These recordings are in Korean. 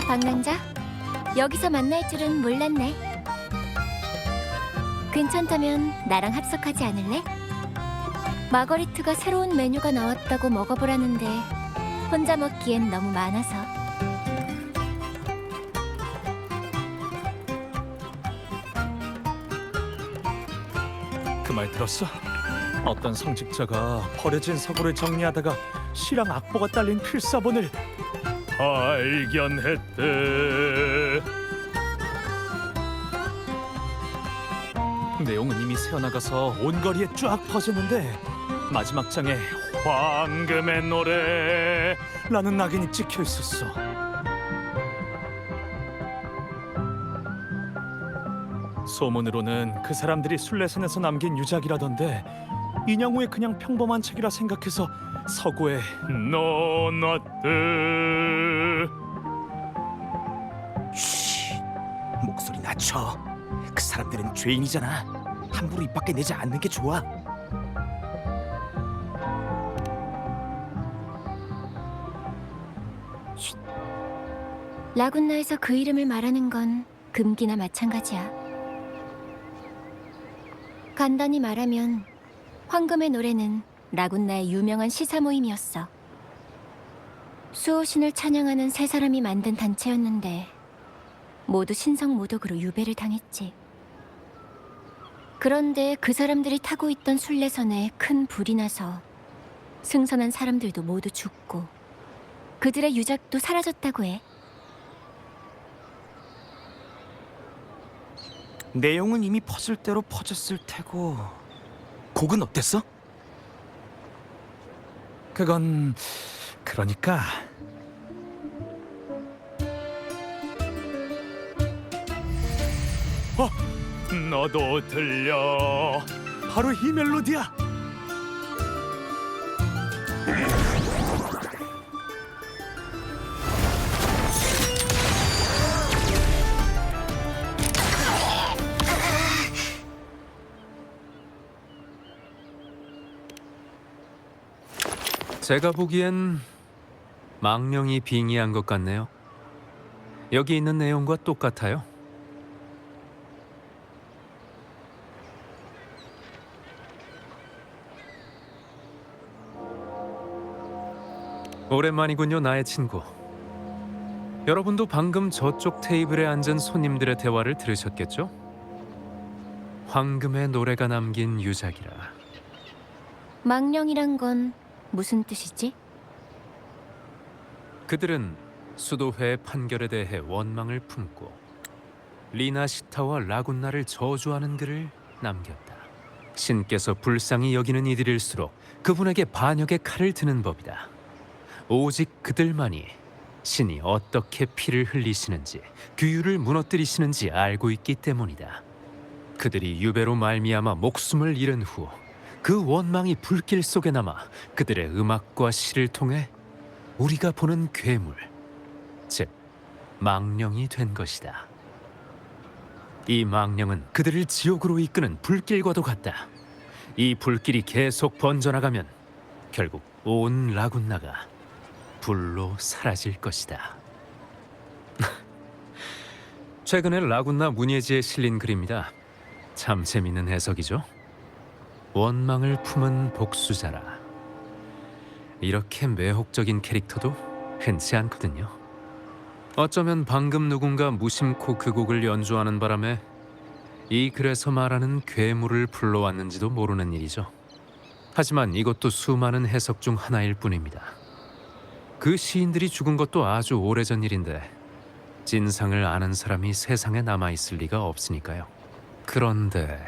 방랑자, 여기서 만날 줄은 몰랐네. 괜찮다면 나랑 합석하지 않을래? 마거리트가 새로운 메뉴가 나왔다고 먹어보라는데 혼자 먹기엔 너무 많아서. 그 말 들었어? 어떤 성직자가 버려진 서고를 정리하다가 시랑 악보가 딸린 필사본을 발견했대. 내용은 이미 새어나가서 온 거리에 쫙 퍼졌는데 마지막 장에 황금의 노래라는 낙인이 찍혀 있었어. 소문으로는 그 사람들이 순례산에서 남긴 유작이라던데 인양후에 그냥 평범한 책이라 생각해서 서고에 넣어놨대. 쉬, 목소리 낮춰. 그 사람들은 죄인이잖아. 함부로 입 밖에 내지 않는 게 좋아. 라군나에서 그 이름을 말하는 건 금기나 마찬가지야. 간단히 말하면 황금의 노래는 라군나의 유명한 시사 모임이었어. 수호신을 찬양하는 세 사람이 만든 단체였는데 모두 신성모독으로 유배를 당했지. 그런데 그 사람들이 타고 있던 순례선에 큰 불이 나서 승선한 사람들도 모두 죽고 그들의 유작도 사라졌다고 해. 내용은 이미 퍼즐대로 퍼졌을 테고. 곡은 어땠어? 그건 그러니까 너도 들려. 바로 이 멜로디야. 제가 보기엔 망령이 빙의한 것 같네요. 여기 있는 내용과 똑같아요. 오랜만이군요, 나의 친구. 여러분도 방금 저쪽 테이블에 앉은 손님들의 대화를 들으셨겠죠? 황금의 노래가 남긴 유작이라. 망령이란 건 무슨 뜻이지? 그들은 수도회의 판결에 대해 원망을 품고 리나시타와 라군나를 저주하는 글을 남겼다. 신께서 불쌍히 여기는 이들일수록 그분에게 반역의 칼을 드는 법이다. 오직 그들만이 신이 어떻게 피를 흘리시는지, 규율을 무너뜨리시는지 알고 있기 때문이다. 그들이 유배로 말미암아 목숨을 잃은 후 그 원망이 불길 속에 남아 그들의 음악과 시를 통해 우리가 보는 괴물, 즉 망령이 된 것이다. 이 망령은 그들을 지옥으로 이끄는 불길과도 같다. 이 불길이 계속 번져나가면 결국 온 라군나가 불로 사라질 것이다. 최근에 라군나 문예지에 실린 글입니다. 참 재밌는 해석이죠. 원망을 품은 복수자라. 이렇게 매혹적인 캐릭터도 흔치 않거든요. 어쩌면 방금 누군가 무심코 그 곡을 연주하는 바람에 이 글에서 말하는 괴물을 불러왔는지도 모르는 일이죠. 하지만 이것도 수많은 해석 중 하나일 뿐입니다. 그 시인들이 죽은 것도 아주 오래전 일인데 진상을 아는 사람이 세상에 남아있을 리가 없으니까요. 그런데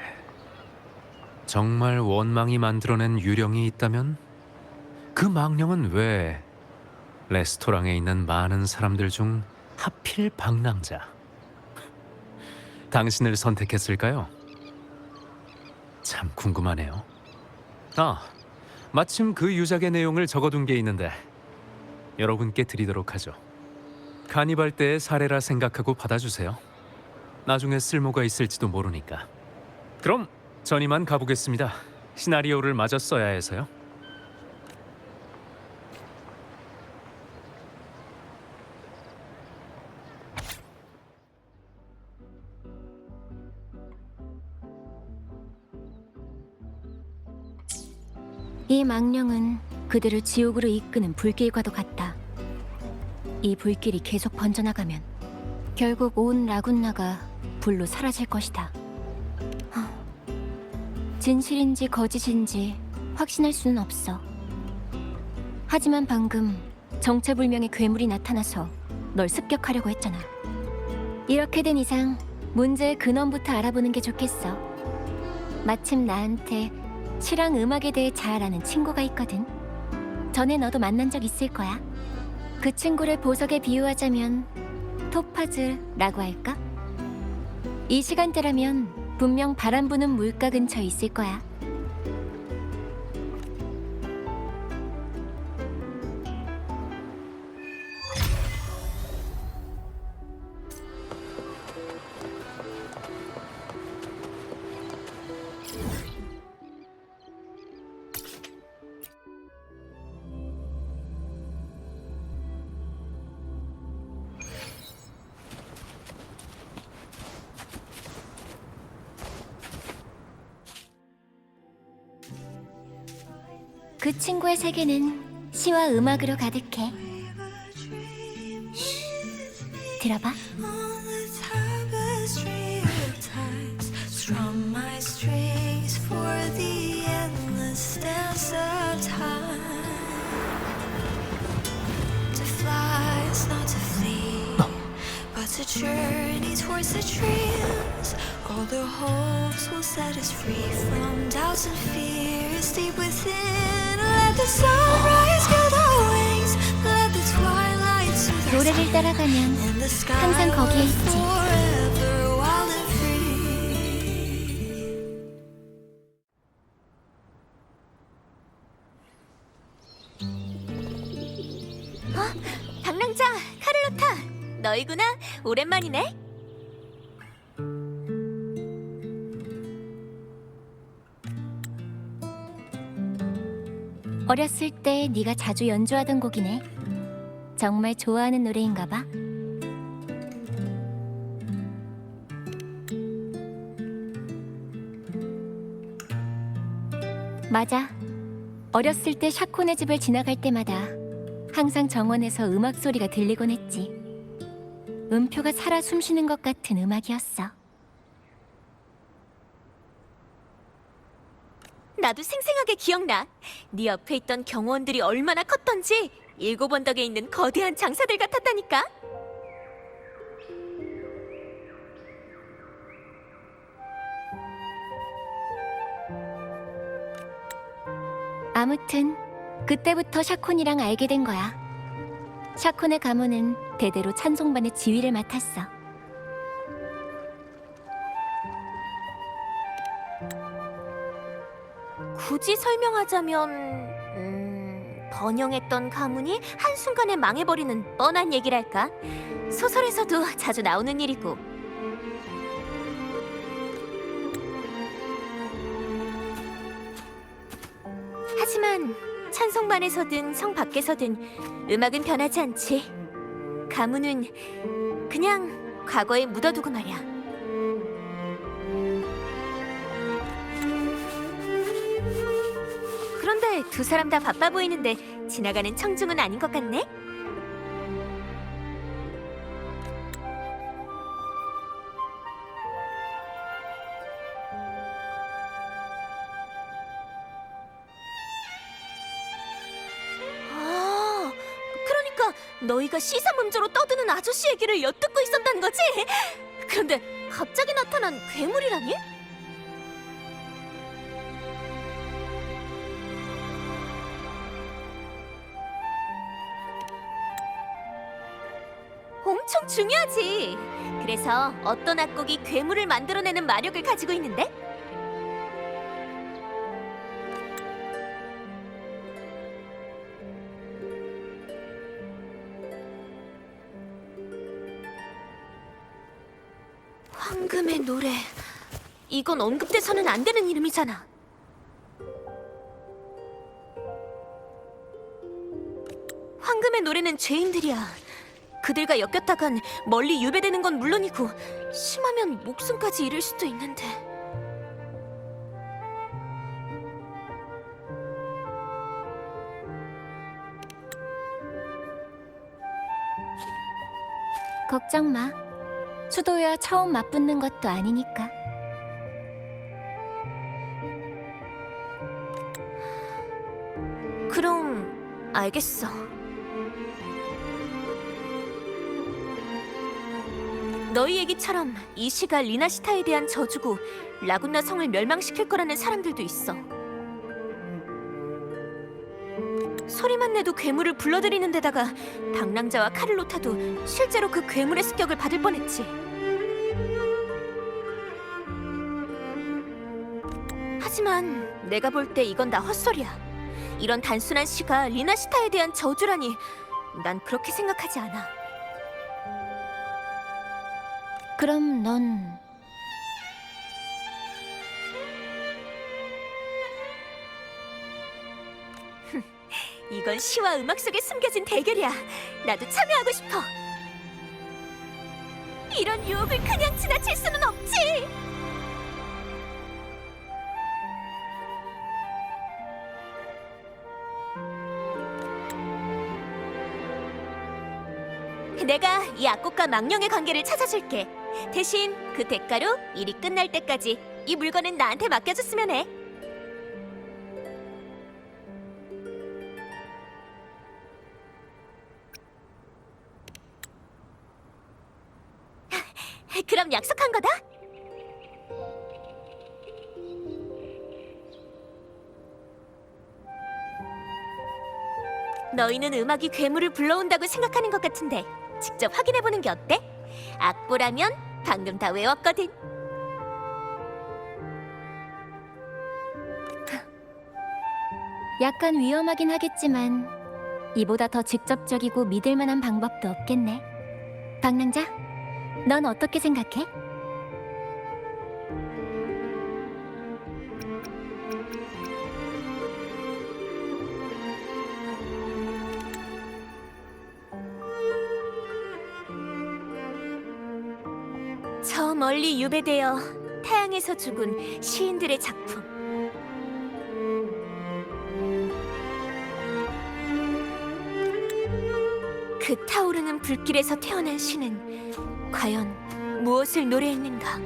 정말 원망이 만들어낸 유령이 있다면 그 망령은 왜 레스토랑에 있는 많은 사람들 중 하필 방랑자, 당신을 선택했을까요? 참 궁금하네요. 마침 그 유작의 내용을 적어둔 게 있는데 여러분께 드리도록 하죠. 카니발 때의 사례라 생각하고 받아주세요. 나중에 쓸모가 있을지도 모르니까. 그럼 전 이만 가보겠습니다. 시나리오를 마저 써야 해서요. 이 망령은 그들을 지옥으로 이끄는 불길과도 같다. 이 불길이 계속 번져나가면 결국 온 라군나가 불로 사라질 것이다. 진실인지 거짓인지 확신할 수는 없어. 하지만 방금 정체불명의 괴물이 나타나서 널 습격하려고 했잖아. 이렇게 된 이상 문제의 근원부터 알아보는 게 좋겠어. 마침 나한테 시랑 음악에 대해 잘 아는 친구가 있거든. 전에 너도 만난 적 있을 거야. 그 친구를 보석에 비유하자면 토파즈라고 할까? 이 시간대라면 분명 바람 부는 물가 근처에 있을 거야. 그 친구의 세계는 시와 음악으로 가득해. 들어봐. On the tapestry of times, strum my strings for the endless dance of time. To fly is not to flee, but to journey towards the dreams. All the hopes will set us free from doubts and fears deep within. Let the sunrise fill the wings, let the twilight soothe our 노래를 따라가면 and the sky 항상 거기에 will 있지. forever wild and free. 방랑자, 카를로타. 너희구나. 오랜만이네. 어렸을 때 네가 자주 연주하던 곡이네. 정말 좋아하는 노래인가 봐. 맞아. 어렸을 때 샤콘의 집을 지나갈 때마다 항상 정원에서 음악 소리가 들리곤 했지. 음표가 살아 숨쉬는 것 같은 음악이었어. 나도 생생하게 기억나. 네 옆에 있던 경호원들이 얼마나 컸던지. 7언덕에 있는 거대한 장사들 같았다니까. 아무튼 그때부터 샤콘이랑 알게 된 거야. 샤콘의 가문은 대대로 찬송반의 지휘를 맡았어. 굳이 설명하자면 번영했던 가문이 한순간에 망해버리는 뻔한 얘기랄까. 소설에서도 자주 나오는 일이고. 하지만 찬송반에서든 성 밖에서든 음악은 변하지 않지. 가문은 그냥 과거에 묻어두고 말이야. 그런데 두 사람 다 바빠 보이는데 지나가는 청중은 아닌 것 같네? 아, 그러니까 너희가 시사문조로 떠드는 아저씨 얘기를 엿듣고 있었다는 거지? 그런데 갑자기 나타난 괴물이라니? 엄청 중요하지. 그래서 어떤 악곡이 괴물을 만들어내는 마력을 가지고 있는데? 황금의 노래. 이건 언급돼서는 안 되는 이름이잖아. 황금의 노래는 죄인들이야. 그들과 엮였다간 멀리 유배되는 건 물론이고 심하면 목숨까지 잃을 수도 있는데. 걱정 마. 수도야 처음 맞붙는 것도 아니니까. 그럼 알겠어. 너희 얘기처럼 이 시가 리나시타에 대한 저주고 라군나 성을 멸망시킬 거라는 사람들도 있어. 소리만 내도 괴물을 불러들이는 데다가 방랑자와 카를로타도 실제로 그 괴물의 습격을 받을 뻔했지. 하지만 내가 볼 때 이건 다 헛소리야. 이런 단순한 시가 리나시타에 대한 저주라니 난 그렇게 생각하지 않아. 그럼 넌 이건 시와 음악 속에 숨겨진 대결이야. 나도 참여하고 싶어. 이런 유혹을 그냥 지나칠 수는 없지. 내가 이 악곡과 망령의 관계를 찾아줄게. 대신 그 대가로 일이 끝날 때까지 이 물건은 나한테 맡겨줬으면 해. 그럼 약속한 거다. 너희는 음악이 괴물을 불러온다고 생각하는 것 같은데 직접 확인해보는 게 어때? 악보라면 방금 다 외웠거든. 약간 위험하긴 하겠지만 이보다 더 직접적이고 믿을 만한 방법도 없겠네. 방랑자, 넌 어떻게 생각해? 저 멀리 유배되어 태양에서 죽은 시인들의 작품. 그 타오르는 불길에서 태어난 시는 과연 무엇을 노래했는가?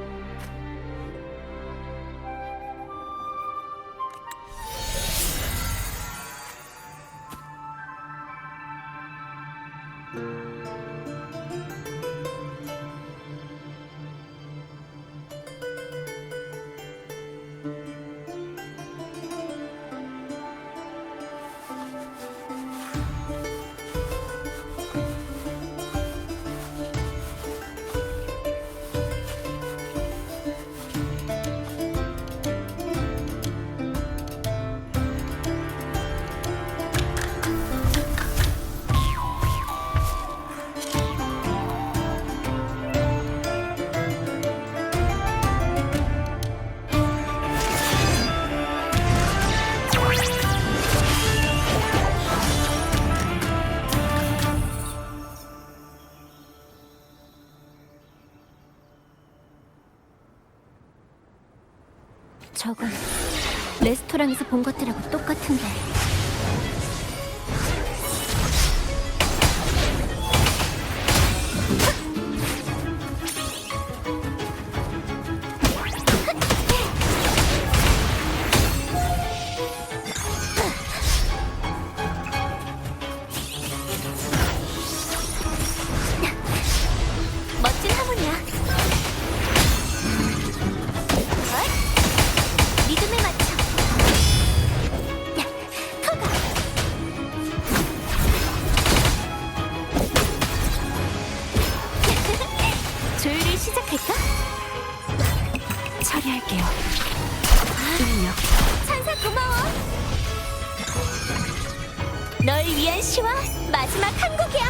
저건 레스토랑에서 본 것들하고 똑같은데. 멋진 하모니야. 리듬에 맞춰. 터가. 조율을 시작할까? 처리할게요. 찬사 고마워. 널 위한 시와 마지막 한 곡이야.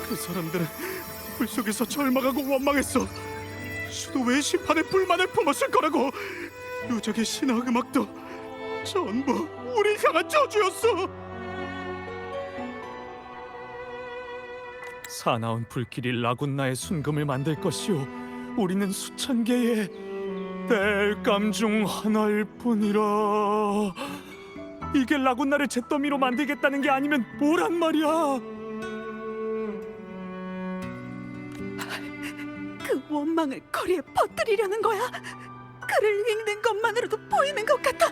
그 사람들은 불 속에서 절망하고 원망했어. 수도회의 심판에 불만을 품었을 거라고. 유적의 신화 음악도 전부 우리 향한 저주였어. 사나운 불길이 라군나의 순금을 만들 것이오. 우리는 수천 개의 땔감 중 하나일 뿐이라. 이게 라군나를 잿더미로 만들겠다는 게 아니면 뭐란 말이야? 그 원망을 거리에 퍼뜨리려는 거야. 글을 읽는 것만으로도 보이는 것 같아.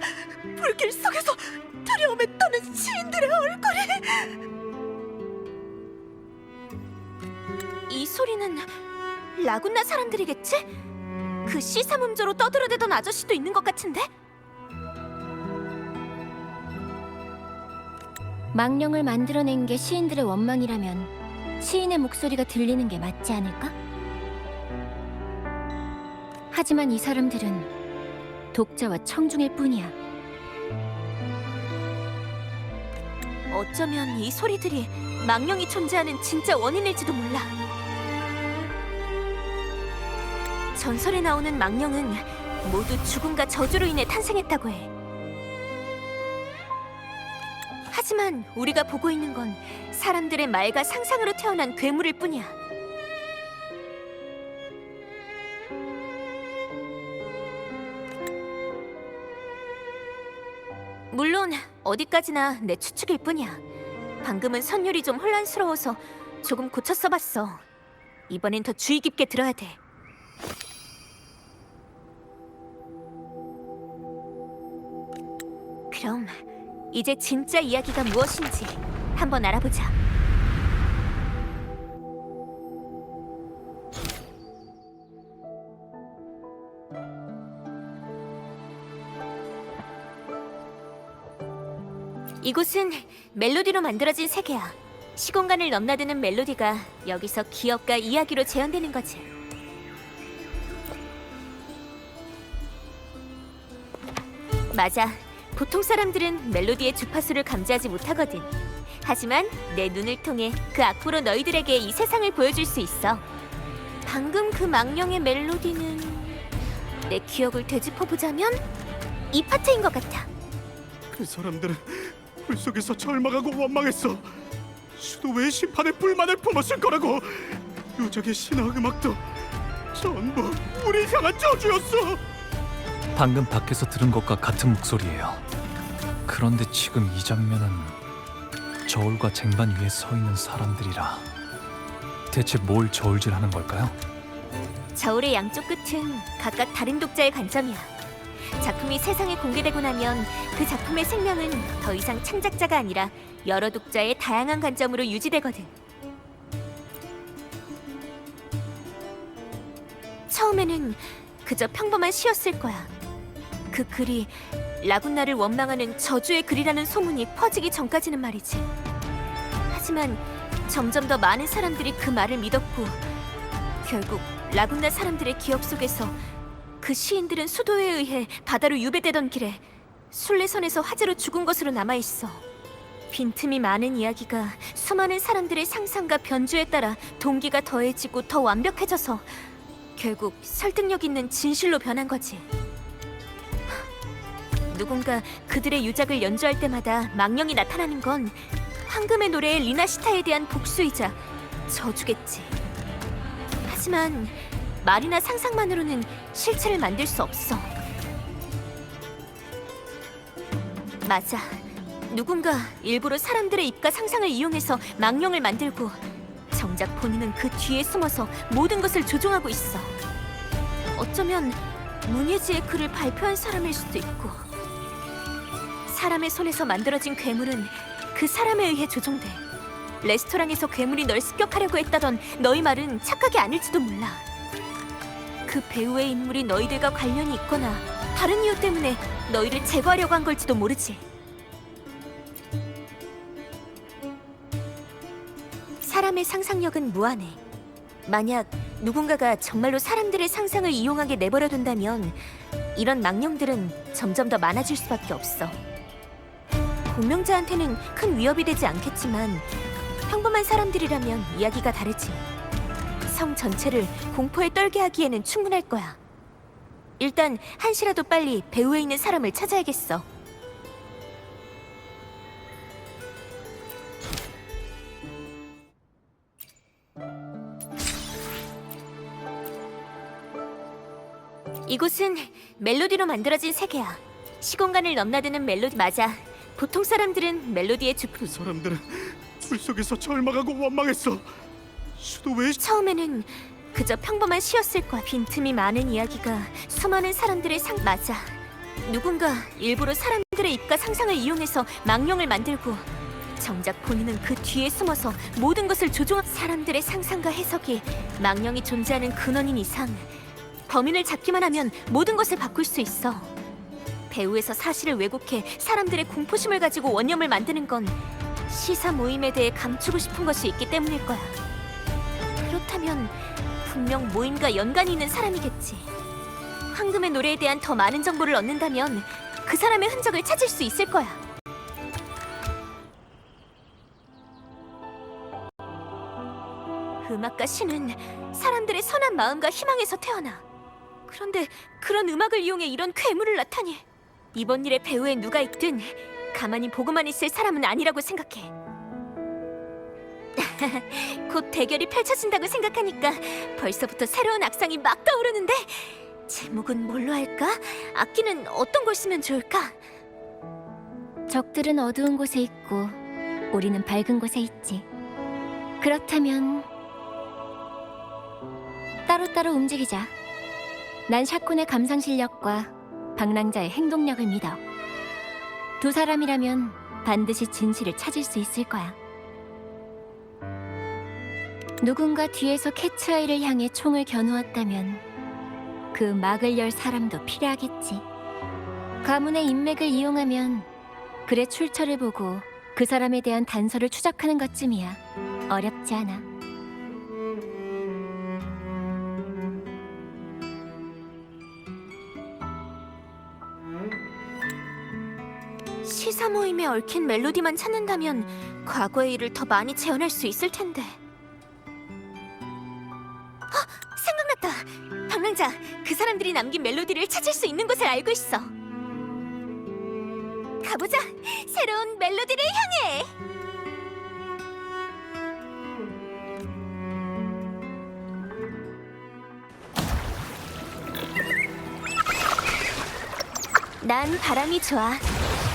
불길 속에서 두려움에 떠는 시인들의 얼굴이. 이 소리는 라군나 사람들이겠지? 그 시사문조로 떠들어대던 아저씨도 있는 것 같은데? 망령을 만들어낸 게 시인들의 원망이라면 시인의 목소리가 들리는 게 맞지 않을까? 하지만 이 사람들은 독자와 청중일 뿐이야. 어쩌면 이 소리들이 망령이 존재하는 진짜 원인일지도 몰라. 전설에 나오는 망령은 모두 죽음과 저주로 인해 탄생했다고 해. 하지만 우리가 보고 있는 건 사람들의 말과 상상으로 태어난 괴물일 뿐이야. 물론 어디까지나 내 추측일 뿐이야. 방금은 선율이 좀 혼란스러워서 조금 고쳐 써봤어. 이번엔 더 주의 깊게 들어야 돼. 그럼 이제 진짜 이야기가 무엇인지 한번 알아보자. 이곳은 멜로디로 만들어진 세계야. 시공간을 넘나드는 멜로디가 여기서 기억과 이야기로 재현되는 거지. 맞아. 보통 사람들은 멜로디의 주파수를 감지하지 못하거든. 하지만 내 눈을 통해 그 악보로 너희들에게 이 세상을 보여줄 수 있어. 방금 그 망령의 멜로디는 내 기억을 되짚어보자면 이 파트인 것 같아. 그 사람들은 불 속에서 절망하고 원망했어. 수도회의 심판에 불만을 품었을 거라고. 유적의 신화 음악도 전부 우리 향한 저주였어. 방금 밖에서 들은 것과 같은 목소리예요. 그런데 지금 이 장면은 저울과 쟁반 위에 서 있는 사람들이라 대체 뭘 저울질하는 걸까요? 저울의 양쪽 끝은 각각 다른 독자의 관점이야. 작품이 세상에 공개되고 나면 그 작품의 생명은 더 이상 창작자가 아니라 여러 독자의 다양한 관점으로 유지되거든. 처음에는 그저 평범한 시였을 거야. 그 글이 라군나를 원망하는 저주의 글이라는 소문이 퍼지기 전까지는 말이지. 하지만 점점 더 많은 사람들이 그 말을 믿었고 결국 라군나 사람들의 기억 속에서 그 시인들은 수도에 의해 바다로 유배되던 길에 순례선에서 화재로 죽은 것으로 남아있어. 빈틈이 많은 이야기가 수많은 사람들의 상상과 변주에 따라 동기가 더해지고 더 완벽해져서 결국 설득력 있는 진실로 변한 거지. 누군가 그들의 유작을 연주할 때마다 망령이 나타나는 건 황금의 노래의 리나시타에 대한 복수이자 저주겠지. 하지만 말이나 상상만으로는 실체를 만들 수 없어. 맞아. 누군가 일부러 사람들의 입과 상상을 이용해서 망령을 만들고 정작 본인은 그 뒤에 숨어서 모든 것을 조종하고 있어. 어쩌면 문예지의 글을 발표한 사람일 수도 있고. 사람의 손에서 만들어진 괴물은 그 사람에 의해 조종돼. 레스토랑에서 괴물이 널 습격하려고 했다던 너희 말은 착각이 아닐지도 몰라. 그 배우의 인물이 너희들과 관련이 있거나 다른 이유 때문에 너희를 제거하려고 한 걸지도 모르지. 사람의 상상력은 무한해. 만약 누군가가 정말로 사람들의 상상을 이용하게 내버려둔다면 이런 망령들은 점점 더 많아질 수밖에 없어. 공명자한테는 큰 위협이 되지 않겠지만 평범한 사람들이라면 이야기가 다르지. 성 전체를 공포에 떨게 하기에는 충분할 거야. 일단 한시라도 빨리 배후에 있는 사람을 찾아야겠어. 이곳은 멜로디로 만들어진 세계야. 시공간을 넘나드는 멜로디 맞아. 보통 사람들은 멜로디의 주품. 그 사람들은 불 속에서 절망하고 원망했어. 수도회 처음에는 그저 평범한 시였을 거야. 빈틈이 많은 이야기가 수많은 사람들의 맞아. 누군가 일부러 사람들의 입과 상상을 이용해서 망령을 만들고 정작 본인은 그 뒤에 숨어서 모든 것을 사람들의 상상과 해석이 망령이 존재하는 근원인 이상 범인을 잡기만 하면 모든 것을 바꿀 수 있어. 배후에서 사실을 왜곡해 사람들의 공포심을 가지고 원념을 만드는 건 시사 모임에 대해 감추고 싶은 것이 있기 때문일 거야. 그렇다면 분명 모임과 연관이 있는 사람이겠지. 황금의 노래에 대한 더 많은 정보를 얻는다면 그 사람의 흔적을 찾을 수 있을 거야. 음악과 시는 사람들의 선한 마음과 희망에서 태어나. 그런데 그런 음악을 이용해 이런 괴물을 낳다니. 이번 일의 배후에 누가 있든 가만히 보고만 있을 사람은 아니라고 생각해. 곧 대결이 펼쳐진다고 생각하니까 벌써부터 새로운 악상이 막 떠오르는데 제목은 뭘로 할까? 악기는 어떤 걸 쓰면 좋을까? 적들은 어두운 곳에 있고 우리는 밝은 곳에 있지. 그렇다면 따로따로 움직이자. 난 샤콘의 감상 실력과 방랑자의 행동력을 믿어. 두 사람이라면 반드시 진실을 찾을 수 있을 거야. 누군가 뒤에서 캐츠아이를 향해 총을 겨누었다면 그 막을 열 사람도 필요하겠지. 가문의 인맥을 이용하면 글의 출처를 보고 그 사람에 대한 단서를 추적하는 것쯤이야. 어렵지 않아. 시사 모임에 얽힌 멜로디만 찾는다면 과거의 일을 더 많이 재현할 수 있을 텐데. 생각났다. 방랑자, 그 사람들이 남긴 멜로디를 찾을 수 있는 곳을 알고 있어. 가보자. 새로운 멜로디를 향해. 난 바람이 좋아.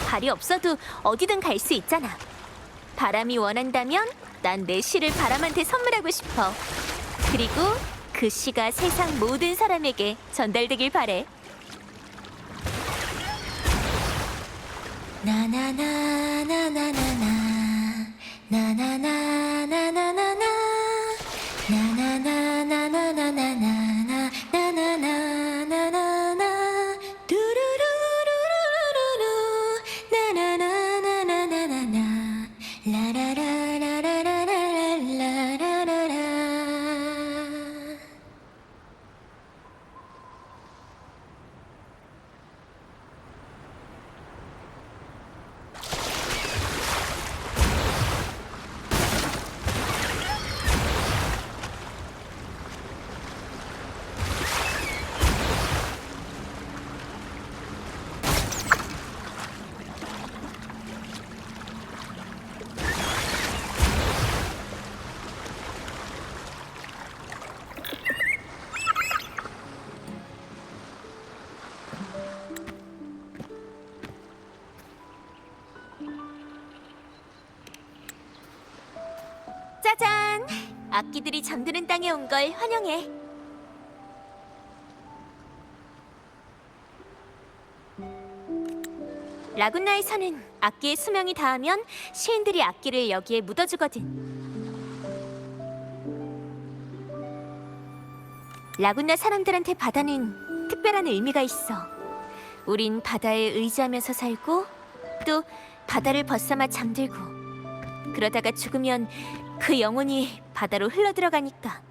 발이 없어도 어디든 갈 수 있잖아. 바람이 원한다면 난 내 시를 바람한테 선물하고 싶어. 그리고 그 시가 세상 모든 사람에게 전달되길 바래. 나나나나나나나 나나나나나나나 나나나나나나나나 나나나나나나나 두루루루루루루 나나나나나나나나 라라라라라라라라라라라. 짜잔! 악기들이 잠드는 땅에 온 걸 환영해. 라군나에서는 악기의 수명이 닿으면 시인들이 악기를 여기에 묻어주거든. 라군나 사람들한테 바다는 특별한 의미가 있어. 우린 바다에 의지하면서 살고 또 바다를 벗삼아 잠들고 그러다가 죽으면 그 영혼이 바다로 흘러들어가니까.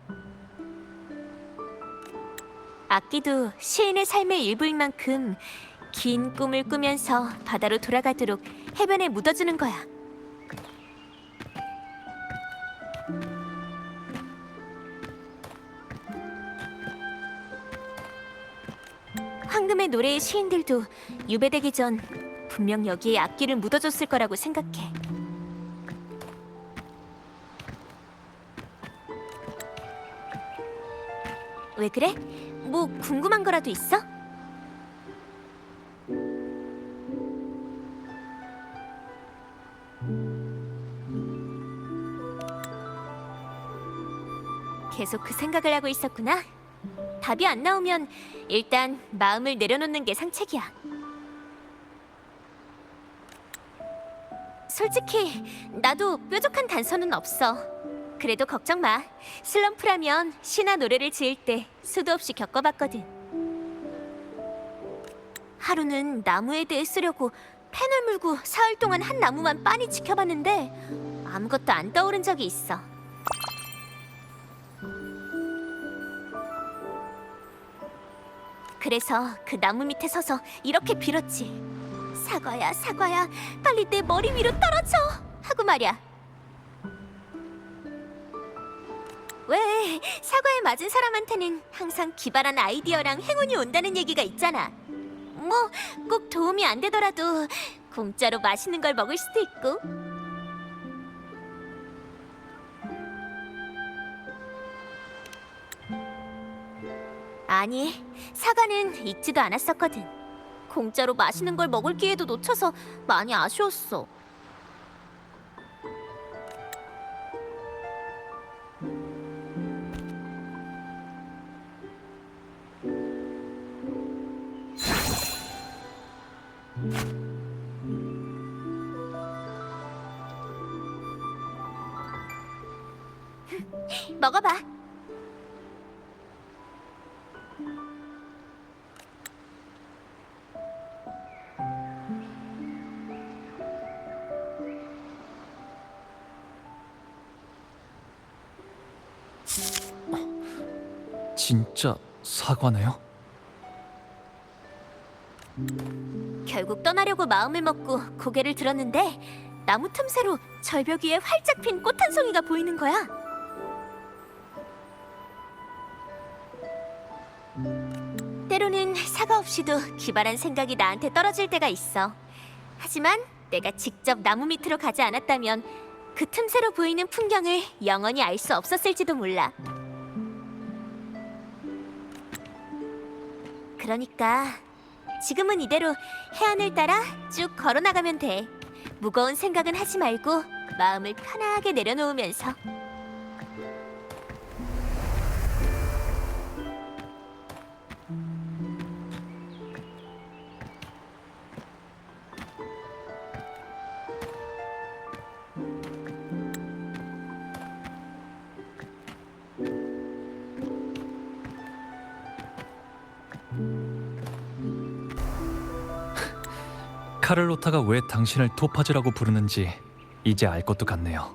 악기도 시인의 삶의 일부인 만큼 긴 꿈을 꾸면서 바다로 돌아가도록 해변에 묻어주는 거야. 방금의 노래의 시인들도 유배되기 전 분명 여기에 악기를 묻어줬을 거라고 생각해. 왜 그래? 뭐 궁금한 거라도 있어? 계속 그 생각을 하고 있었구나. 답이 안 나오면 일단 마음을 내려놓는 게 상책이야. 솔직히 나도 뾰족한 단서는 없어. 그래도 걱정 마. 슬럼프라면 시나 노래를 지을 때 수도 없이 겪어봤거든. 하루는 나무에 대해 쓰려고 펜을 물고 사흘 동안 한 나무만 빤히 지켜봤는데 아무것도 안 떠오른 적이 있어. 그래서 그 나무 밑에 서서 이렇게 빌었지. 사과야, 사과야, 빨리 내 머리 위로 떨어져! 하고 말이야. 왜 사과에 맞은 사람한테는 항상 기발한 아이디어랑 행운이 온다는 얘기가 있잖아. 뭐 꼭 도움이 안 되더라도 공짜로 맛있는 걸 먹을 수도 있고. 아니, 사과는 익지도 않았었거든. 공짜로 맛있는 걸 먹을 기회도 놓쳐서 많이 아쉬웠어. 먹어봐. 진짜 사과네요? 결국 떠나려고 마음을 먹고 고개를 들었는데 나무 틈새로 절벽 위에 활짝 핀 꽃 한 송이가 보이는 거야. 때로는 사과 없이도 기발한 생각이 나한테 떨어질 때가 있어. 하지만 내가 직접 나무 밑으로 가지 않았다면 그 틈새로 보이는 풍경을 영원히 알 수 없었을지도 몰라. 그러니까 지금은 이대로 해안을 따라 쭉 걸어나가면 돼. 무거운 생각은 하지 말고 마음을 편하게 내려놓으면서. 카를로타가 왜 당신을 토파즈라고 부르는지 이제 알 것도 같네요.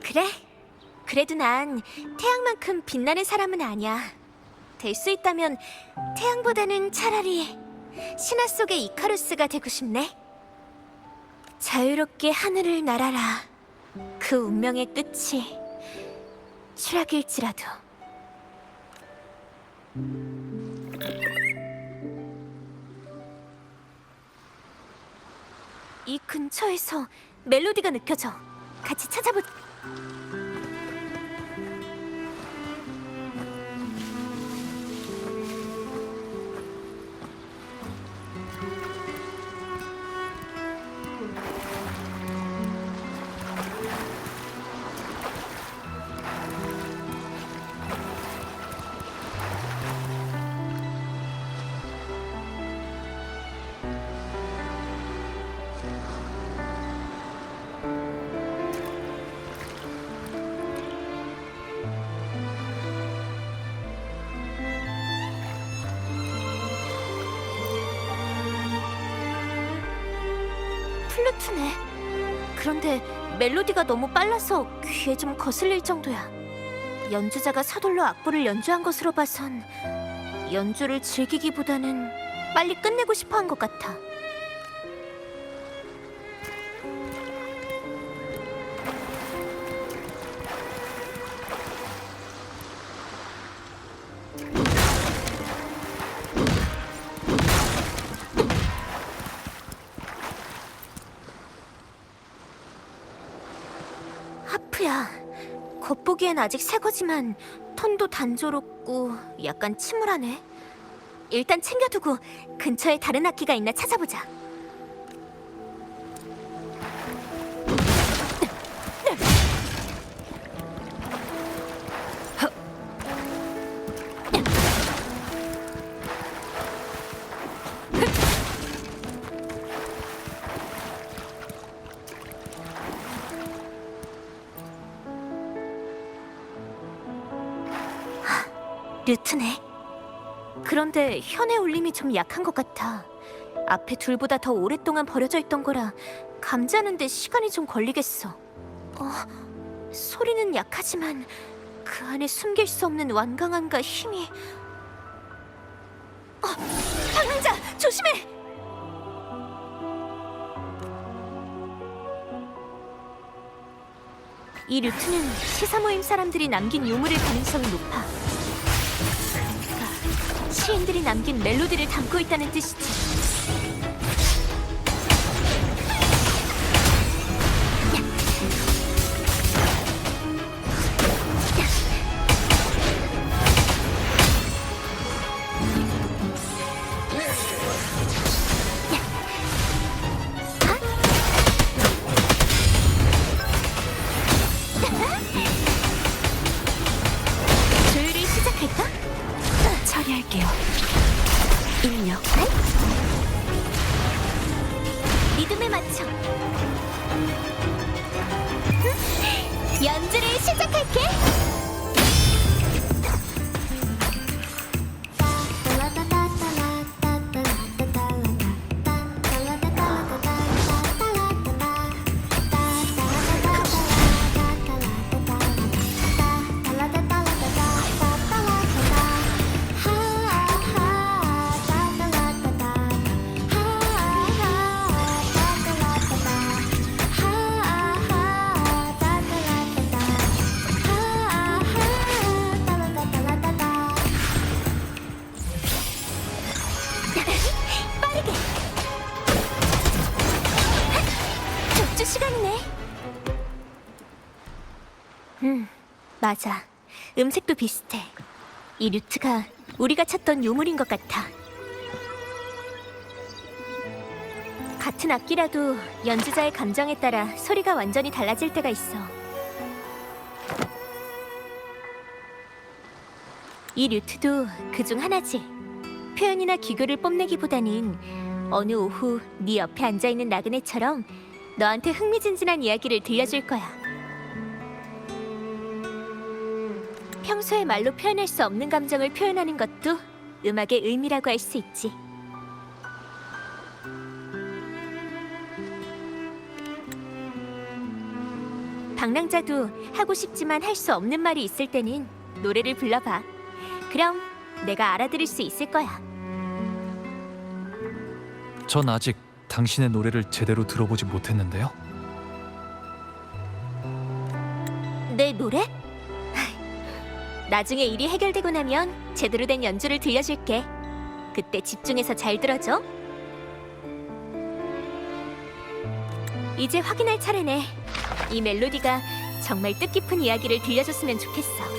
그래? 그래도 난 태양만큼 빛나는 사람은 아니야. 될 수 있다면 태양보다는 차라리 신화 속의 이카루스가 되고 싶네. 자유롭게 하늘을 날아라. 그 운명의 끝이 추락일지라도. 이 근처에서 멜로디가 느껴져. 같이 찾아보자. 플루트네. 그런데 멜로디가 너무 빨라서 귀에 좀 거슬릴 정도야. 연주자가 서둘러 악보를 연주한 것으로 봐선 연주를 즐기기보다는 빨리 끝내고 싶어 한 것 같아. 하프야. 겉보기엔 아직 새 거지만 톤도 단조롭고 약간 침울하네. 일단 챙겨두고 근처에 다른 악기가 있나 찾아보자. 류트네. 그런데 현의 울림이 좀 약한 것 같아. 앞에 둘보다 더 오랫동안 버려져 있던 거라 감지하는데 시간이 좀 걸리겠어. 소리는 약하지만 그 안에 숨길 수 없는 완강함과 힘이... 방랑자! 조심해! 이 루트는 시사 모임 사람들이 남긴 유물일 가능성이 높아. 그러니까 시인들이 남긴 멜로디를 담고 있다는 뜻이지. 조율을 시작할까? 처리할게요. 입력. 리듬에 맞춰. 연주를 시작할게. 빠르게. 적주 시간이네. 맞아. 음색도 비슷해. 이 류트가 우리가 찾던 유물인 것 같아. 같은 악기라도 연주자의 감정에 따라 소리가 완전히 달라질 때가 있어. 이 류트도 그중 하나지. 표현이나 기교를 뽐내기보다는 어느 오후 네 옆에 앉아있는 나그네처럼 너한테 흥미진진한 이야기를 들려줄 거야. 평소에 말로 표현할 수 없는 감정을 표현하는 것도 음악의 의미라고 할 수 있지. 방랑자도 하고 싶지만 할 수 없는 말이 있을 때는 노래를 불러봐. 그럼 내가 알아들을 수 있을 거야. 전 아직 당신의 노래를 제대로 들어보지 못했는데요. 내 노래? 나중에 일이 해결되고 나면 제대로 된 연주를 들려줄게. 그때 집중해서 잘 들어줘. 이제 확인할 차례네. 이 멜로디가 정말 뜻깊은 이야기를 들려줬으면 좋겠어.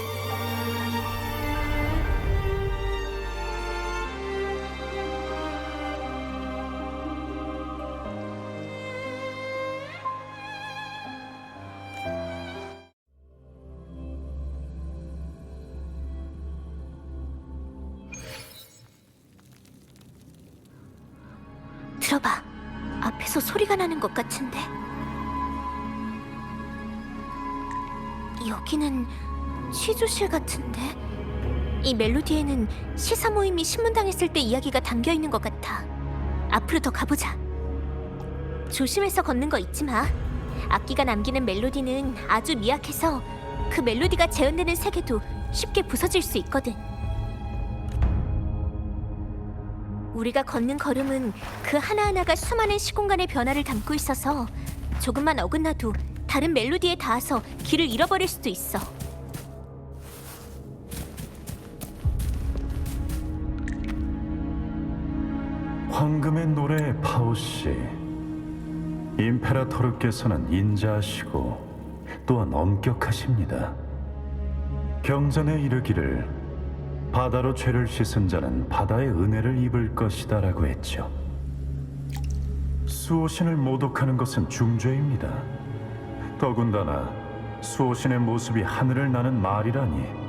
들어봐. 앞에서 소리가 나는 것 같은데. 여기는 취조실 같은데. 이 멜로디에는 시사 모임이 신문당했을 때 이야기가 담겨 있는 것 같아. 앞으로 더 가보자. 조심해서 걷는 거 잊지 마. 악기가 남기는 멜로디는 아주 미약해서 그 멜로디가 재현되는 세계도 쉽게 부서질 수 있거든. 우리가 걷는 걸음은 그 하나하나가 수많은 시공간의 변화를 담고 있어서 조금만 어긋나도 다른 멜로디에 닿아서 길을 잃어버릴 수도 있어. 황금의 노래 파우씨, 임페라토르께서는 인자하시고 또한 엄격하십니다. 경전에 이르기를 바다로 죄를 씻은 자는 바다의 은혜를 입을 것이다라고 했죠. 수호신을 모독하는 것은 중죄입니다. 더군다나 수호신의 모습이 하늘을 나는 말이라니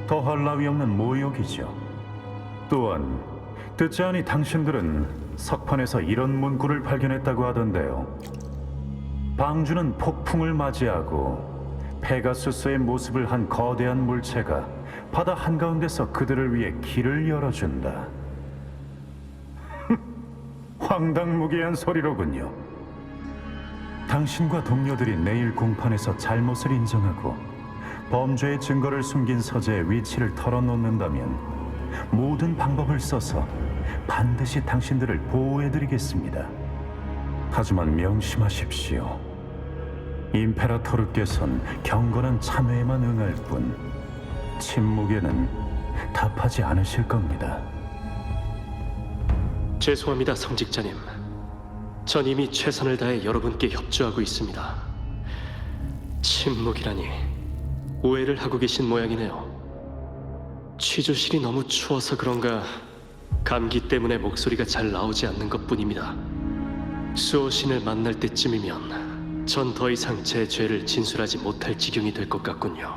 더할 나위 없는 모욕이죠. 또한 듣지 않니 당신들은 석판에서 이런 문구를 발견했다고 하던데요. 방주는 폭풍을 맞이하고 페가수스의 모습을 한 거대한 물체가 바다 한가운데서 그들을 위해 길을 열어준다. 황당무계한 소리로군요. 당신과 동료들이 내일 공판에서 잘못을 인정하고 범죄의 증거를 숨긴 서재의 위치를 털어놓는다면 모든 방법을 써서 반드시 당신들을 보호해드리겠습니다. 하지만 명심하십시오. 임페라토르께선 경건한 참회에만 응할 뿐 침묵에는 답하지 않으실 겁니다. 죄송합니다, 성직자님. 전 이미 최선을 다해 여러분께 협조하고 있습니다. 침묵이라니 오해를 하고 계신 모양이네요. 취조실이 너무 추워서 그런가 감기 때문에 목소리가 잘 나오지 않는 것뿐입니다. 수호신을 만날 때쯤이면 전 더 이상 제 죄를 진술하지 못할 지경이 될 것 같군요.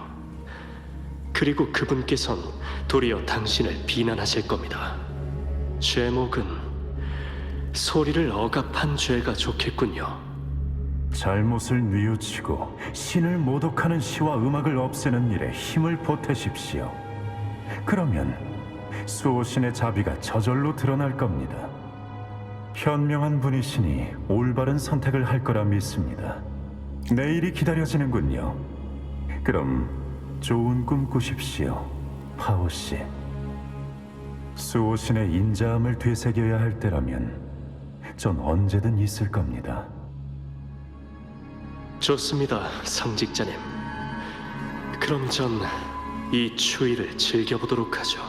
그리고 그분께선 도리어 당신을 비난하실 겁니다. 죄목은 소리를 억압한 죄가 좋겠군요. 잘못을 뉘우치고 신을 모독하는 시와 음악을 없애는 일에 힘을 보태십시오. 그러면 수호신의 자비가 저절로 드러날 겁니다. 현명한 분이시니 올바른 선택을 할 거라 믿습니다. 내일이 기다려지는군요. 그럼 좋은 꿈 꾸십시오, 파오 씨. 수호신의 인자함을 되새겨야 할 때라면 전 언제든 있을 겁니다. 좋습니다, 성직자님. 그럼 전 이 추위를 즐겨보도록 하죠.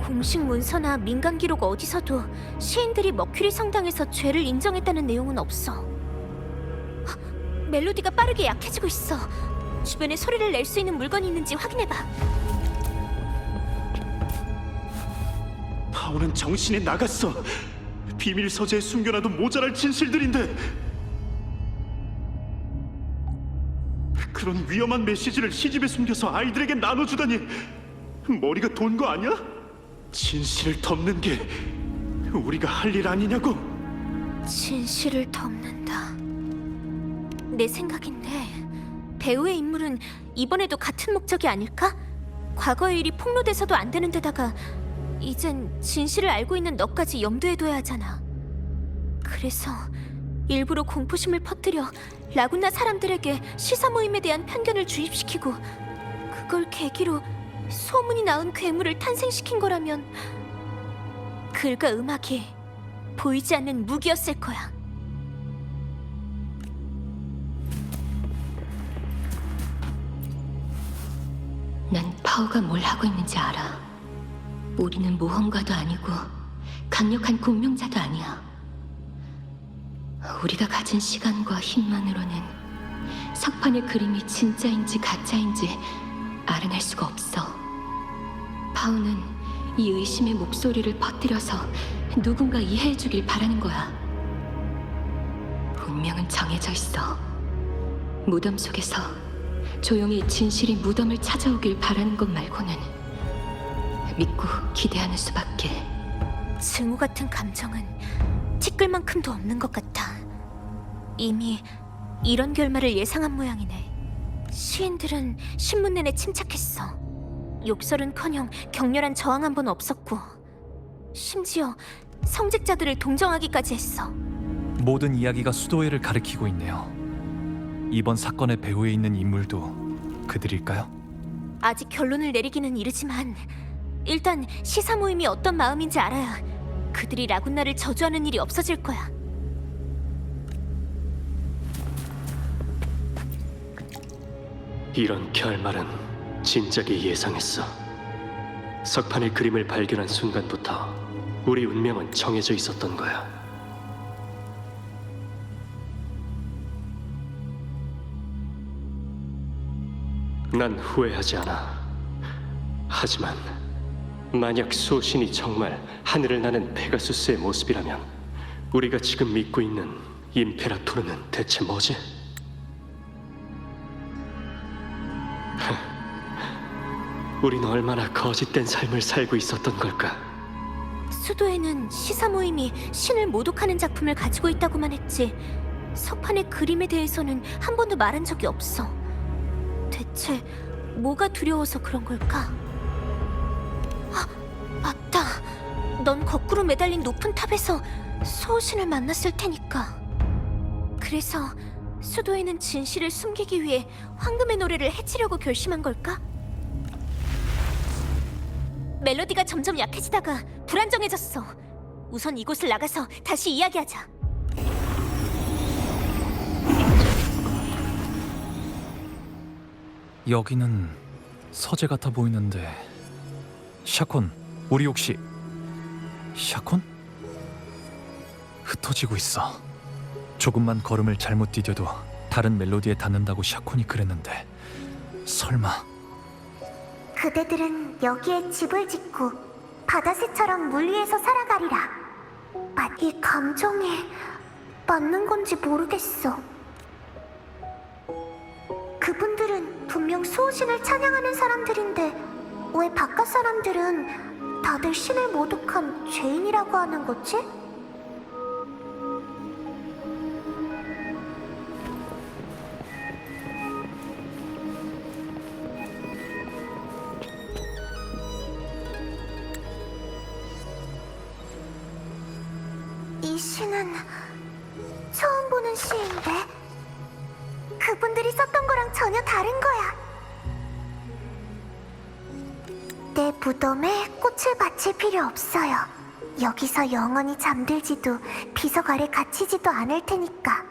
공식 문서나 민간 기록 어디서도 시인들이 머큐리 성당에서 죄를 인정했다는 내용은 없어. 헉, 멜로디가 빠르게 약해지고 있어. 주변에 소리를 낼 수 있는 물건이 있는지 확인해봐. 파오는 정신이 나갔어. 비밀 서재에 숨겨놔도 모자랄 진실들인데 그런 위험한 메시지를 시집에 숨겨서 아이들에게 나눠주다니 머리가 돈 거 아니야? 진실을 덮는 게 우리가 할 일 아니냐고. 진실을 덮는다. 내 생각인데 배우의 인물은 이번에도 같은 목적이 아닐까? 과거의 일이 폭로돼서도 안 되는 데다가 이젠 진실을 알고 있는 너까지 염두에 둬야 하잖아. 그래서 일부러 공포심을 퍼뜨려 라군나 사람들에게 시사 모임에 대한 편견을 주입시키고 그걸 계기로 소문이 나은 괴물을 탄생시킨 거라면 글과 음악이 보이지 않는 무기였을 거야. 난 파오가 뭘 하고 있는지 알아. 우리는 모험가도 아니고 강력한 공명자도 아니야. 우리가 가진 시간과 힘만으로는 석판의 그림이 진짜인지 가짜인지 알아낼 수가 없어. 파오는 이 의심의 목소리를 퍼뜨려서 누군가 이해해주길 바라는 거야. 운명은 정해져 있어. 무덤 속에서 조용히 진실이 무덤을 찾아오길 바라는 것 말고는 믿고 기대하는 수밖에. 증오 같은 감정은 티끌만큼도 없는 것 같아. 이미 이런 결말을 예상한 모양이네. 시인들은 신문 내내 침착했어. 욕설은커녕 격렬한 저항 한 번 없었고 심지어 성직자들을 동정하기까지 했어. 모든 이야기가 수도회를 가리키고 있네요. 이번 사건의 배후에 있는 인물도 그들일까요? 아직 결론을 내리기는 이르지만 일단 시사 모임이 어떤 마음인지 알아야 그들이 라군나를 저주하는 일이 없어질 거야. 이런 결말은 진작에 예상했어. 석판의 그림을 발견한 순간부터 우리 운명은 정해져 있었던 거야. 난 후회하지 않아. 하지만 만약 수호신이 정말 하늘을 나는 페가수스의 모습이라면 우리가 지금 믿고 있는 임페라토르는 대체 뭐지? 우린 얼마나 거짓된 삶을 살고 있었던 걸까? 수도에는 시사 모임이 신을 모독하는 작품을 가지고 있다고만 했지 서판의 그림에 대해서는 한 번도 말한 적이 없어. 대체 뭐가 두려워서 그런 걸까? 아, 맞다. 넌 거꾸로 매달린 높은 탑에서 수호신을 만났을 테니까. 그래서 수도에는 진실을 숨기기 위해 황금의 노래를 해치려고 결심한 걸까? 멜로디가 점점 약해지다가 불안정해졌어. 우선 이곳을 나가서 다시 이야기하자. 여기는 서재 같아 보이는데 샤콘, 우리 혹시 샤콘? 흩어지고 있어. 조금만 걸음을 잘못 디뎌도 다른 멜로디에 닿는다고 샤콘이 그랬는데 설마 그대들은 여기에 집을 짓고 바다새처럼 물 위에서 살아가리라. 이 감정에 맞는 건지 모르겠어. 그분들은 분명 수호신을 찬양하는 사람들인데 왜 바깥 사람들은 다들 신을 모독한 죄인이라고 하는 거지? 이 시는 처음 보는 시인데 그분들이 썼던 거랑 전혀 다른 거야. 내 무덤에 꽃을 바칠 필요 없어요. 여기서 영원히 잠들지도 비석 아래 갇히지도 않을 테니까.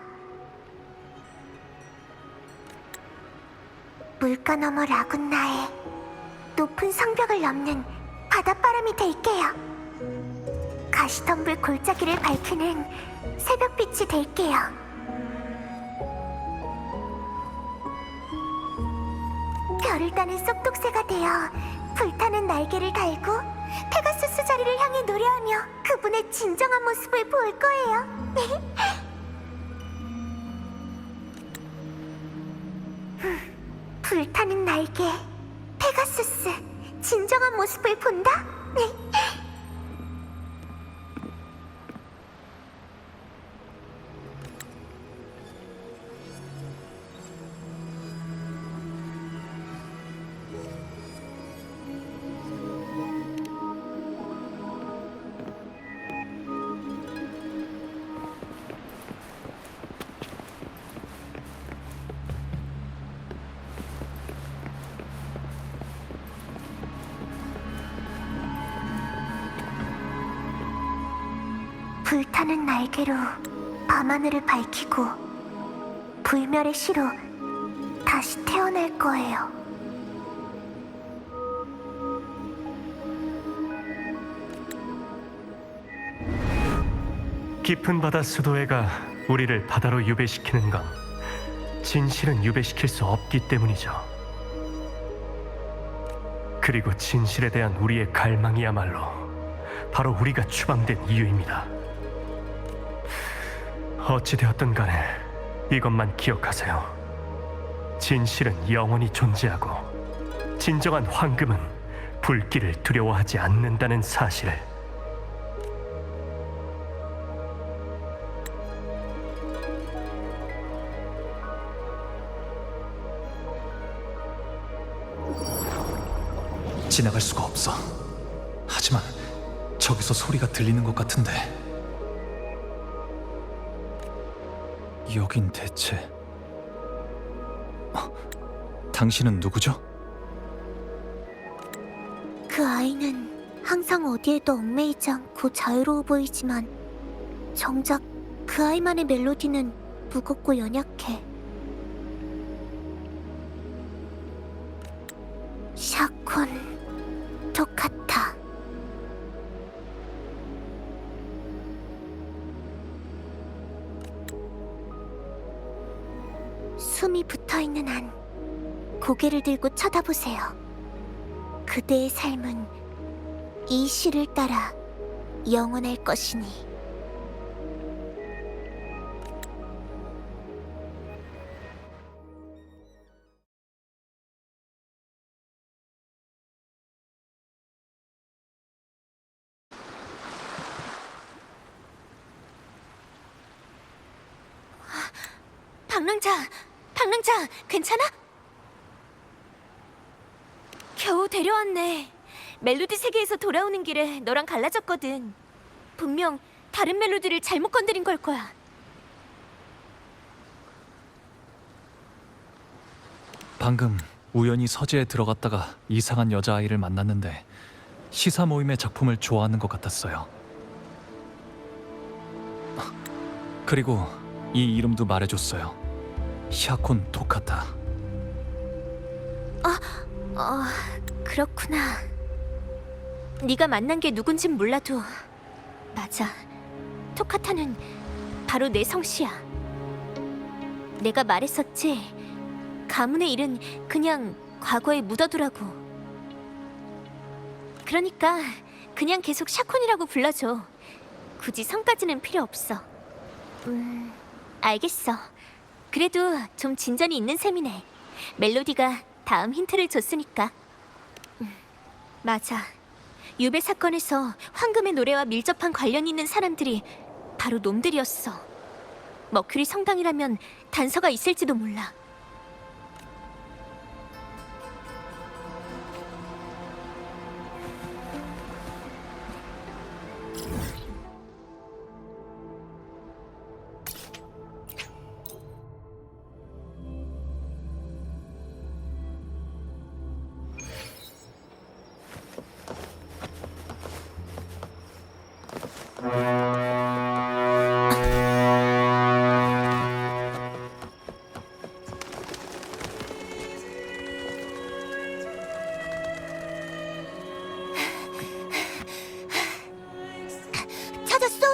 물가 너머 라군나에 높은 성벽을 넘는 바닷바람이 될게요. 가시덤불 골짜기를 밝히는 새벽빛이 될게요. 별을 따는 쏙독새가 되어 불타는 날개를 달고 페가수스 자리를 향해 노래하며 그분의 진정한 모습을 볼 거예요. 불타는 날개, 페가수스, 진정한 모습을 본다? 불타는 날개로 밤하늘을 밝히고 불멸의 시로 다시 태어날 거예요. 깊은 바다 수도회가 우리를 바다로 유배시키는 건 진실은 유배시킬 수 없기 때문이죠. 그리고 진실에 대한 우리의 갈망이야말로 바로 우리가 추방된 이유입니다. 어찌되었든 간에 이것만 기억하세요. 진실은 영원히 존재하고 진정한 황금은 불길을 두려워하지 않는다는 사실을. 지나갈 수가 없어. 하지만 저기서 소리가 들리는 것 같은데 여긴 대체... 당신은 누구죠? 그 아이는 항상 어디에도 얽매이지 않고 자유로워 보이지만 정작 그 아이만의 멜로디는 무겁고 연약해. 샤콘, 토카타. 숨이 붙어있는 한 고개를 들고 쳐다보세요. 그대의 삶은 이 시를 따라 영원할 것이니. 방랑자, 괜찮아? 겨우 데려왔네. 멜로디 세계에서 돌아오는 길에 너랑 갈라졌거든. 분명 다른 멜로디를 잘못 건드린 걸 거야. 방금 우연히 서재에 들어갔다가 이상한 여자아이를 만났는데 시사 모임의 작품을 좋아하는 것 같았어요. 그리고 이 이름도 말해줬어요. 샤콘 토카타. 그렇구나. 네가 만난 게 누군진 몰라도 맞아. 토카타는 바로 내 성씨야. 내가 말했었지. 가문의 일은 그냥 과거에 묻어두라고. 그러니까 그냥 계속 샤콘이라고 불러줘. 굳이 성까지는 필요 없어. 알겠어. 그래도 좀 진전이 있는 셈이네. 멜로디가 다음 힌트를 줬으니까. 맞아. 유배 사건에서 황금의 노래와 밀접한 관련이 있는 사람들이 바로 놈들이었어. 머큐리 성당이라면 단서가 있을지도 몰라. 찾았어?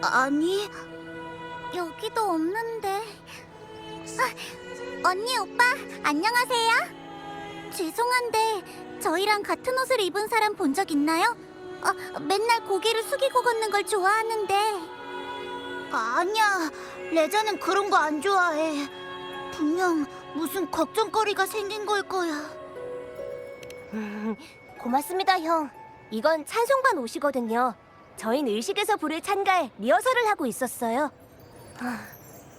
아니, 여기도 없는데. 언니, 오빠, 안녕하세요. 죄송한데 저희랑 같은 옷을 입은 사람 본 적 있나요? 맨날 고개를 숙이고 걷는 걸 좋아하는데. 아니야, 레자는 그런 거 안 좋아해. 분명 무슨 걱정거리가 생긴 걸 거야. 고맙습니다, 형. 이건 찬송반 옷이거든요. 저흰 의식에서 부를 찬가에 리허설을 하고 있었어요.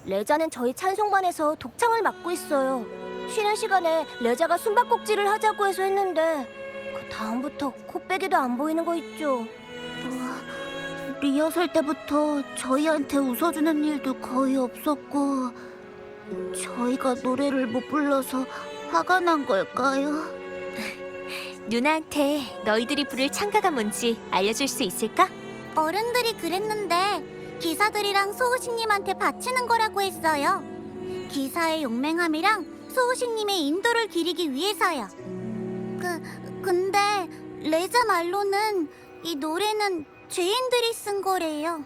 레자는 저희 찬송반에서 독창을 맡고 있어요. 쉬는 시간에 레자가 숨바꼭질을 하자고 해서 했는데 그 다음부터 코빼기도 안 보이는 거 있죠. 리허설 때부터 저희한테 웃어주는 일도 거의 없었고 저희가 노래를 못 불러서 화가 난 걸까요? 누나한테 너희들이 부를 찬가가 뭔지 알려줄 수 있을까? 어른들이 그랬는데 기사들이랑 소우식님한테 바치는 거라고 했어요. 기사의 용맹함이랑 소우식님의 인도를 기리기 위해서요. 근데 레자 말로는 이 노래는 죄인들이 쓴 거래요.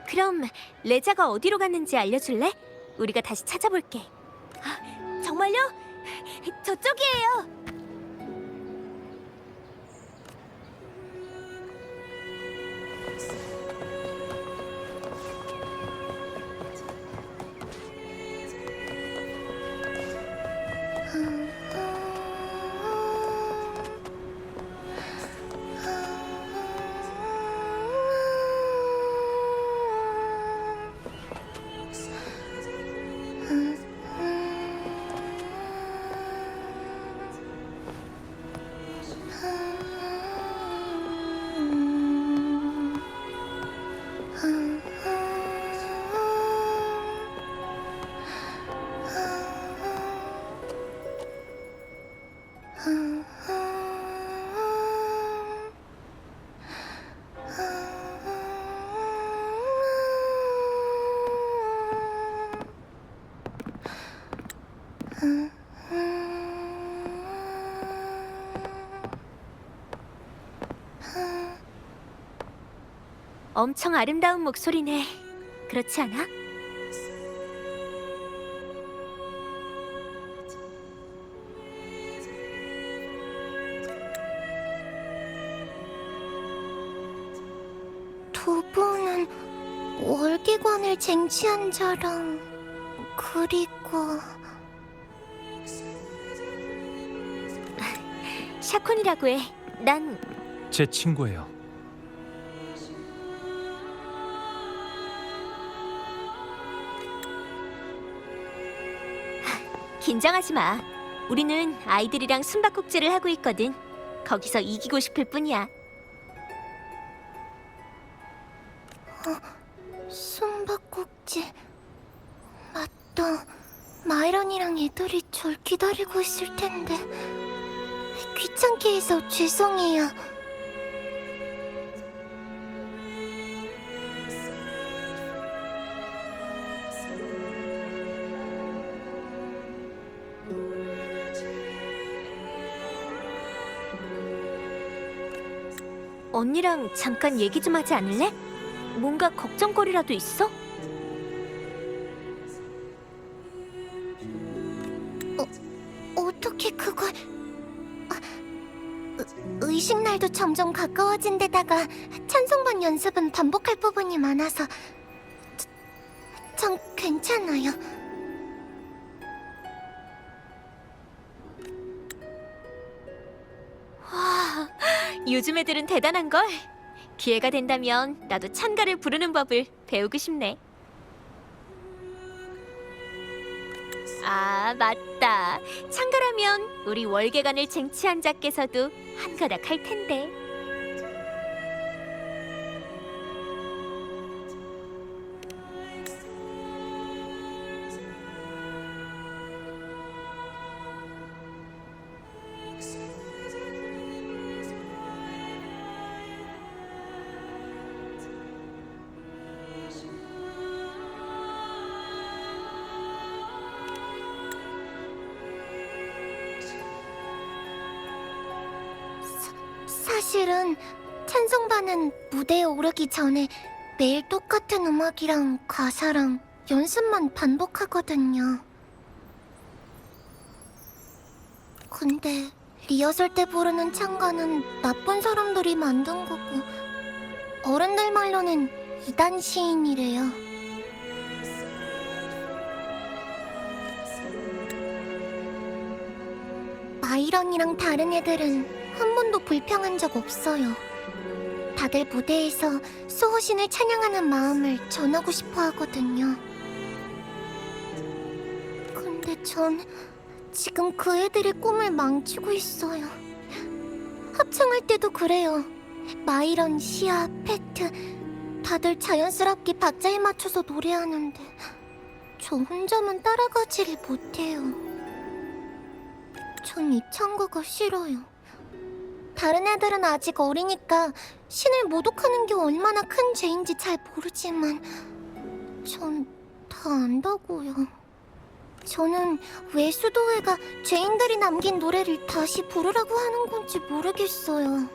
그럼 레자가 어디로 갔는지 알려줄래? 우리가 다시 찾아볼게. 정말요? 저쪽이에요. 엄청 아름다운 목소리네. 그렇지 않아? 부부는 월계관을 쟁취한 자랑, 그리고 샤콘이라고 해. 난 제 친구예요. 긴장하지 마. 우리는 아이들이랑 숨바꼭질을 하고 있거든. 거기서 이기고 싶을 뿐이야. 숨바꼭질. 맞다. 마이런이랑 애들이 절 기다리고 있을 텐데. 귀찮게 해서 죄송해요. 언니랑 잠깐 얘기 좀 하지 않을래? 뭔가 걱정거리라도 있어? 어떻게 그걸... 의식날도 점점 가까워진 데다가 찬송반 연습은 반복할 부분이 많아서 전 괜찮아요. 와, 요즘 애들은 대단한걸. 기회가 된다면 나도 찬가를 부르는 법을 배우고 싶네. 아, 맞다. 찬가라면 우리 월계관을 쟁취한 자께서도 한 가닥 할 텐데. 사실은 찬송반은 무대에 오르기 전에 매일 똑같은 음악이랑 가사랑 연습만 반복하거든요. 근데 리허설 때 부르는 찬가는 나쁜 사람들이 만든 거고 어른들 말로는 이단 시인이래요. 마이런이랑 다른 애들은 한 번도 불평한 적 없어요. 다들 무대에서 수호신을 찬양하는 마음을 전하고 싶어 하거든요. 근데 전 지금 그 애들의 꿈을 망치고 있어요. 합창할 때도 그래요. 마이런, 시아, 페트 다들 자연스럽게 박자에 맞춰서 노래하는데 저 혼자만 따라가지를 못해요. 전 이 찬가가 싫어요. 다른 애들은 아직 어리니까 신을 모독하는 게 얼마나 큰 죄인지 잘 모르지만 전 다 안다고요. 저는 왜 수도회가 죄인들이 남긴 노래를 다시 부르라고 하는 건지 모르겠어요.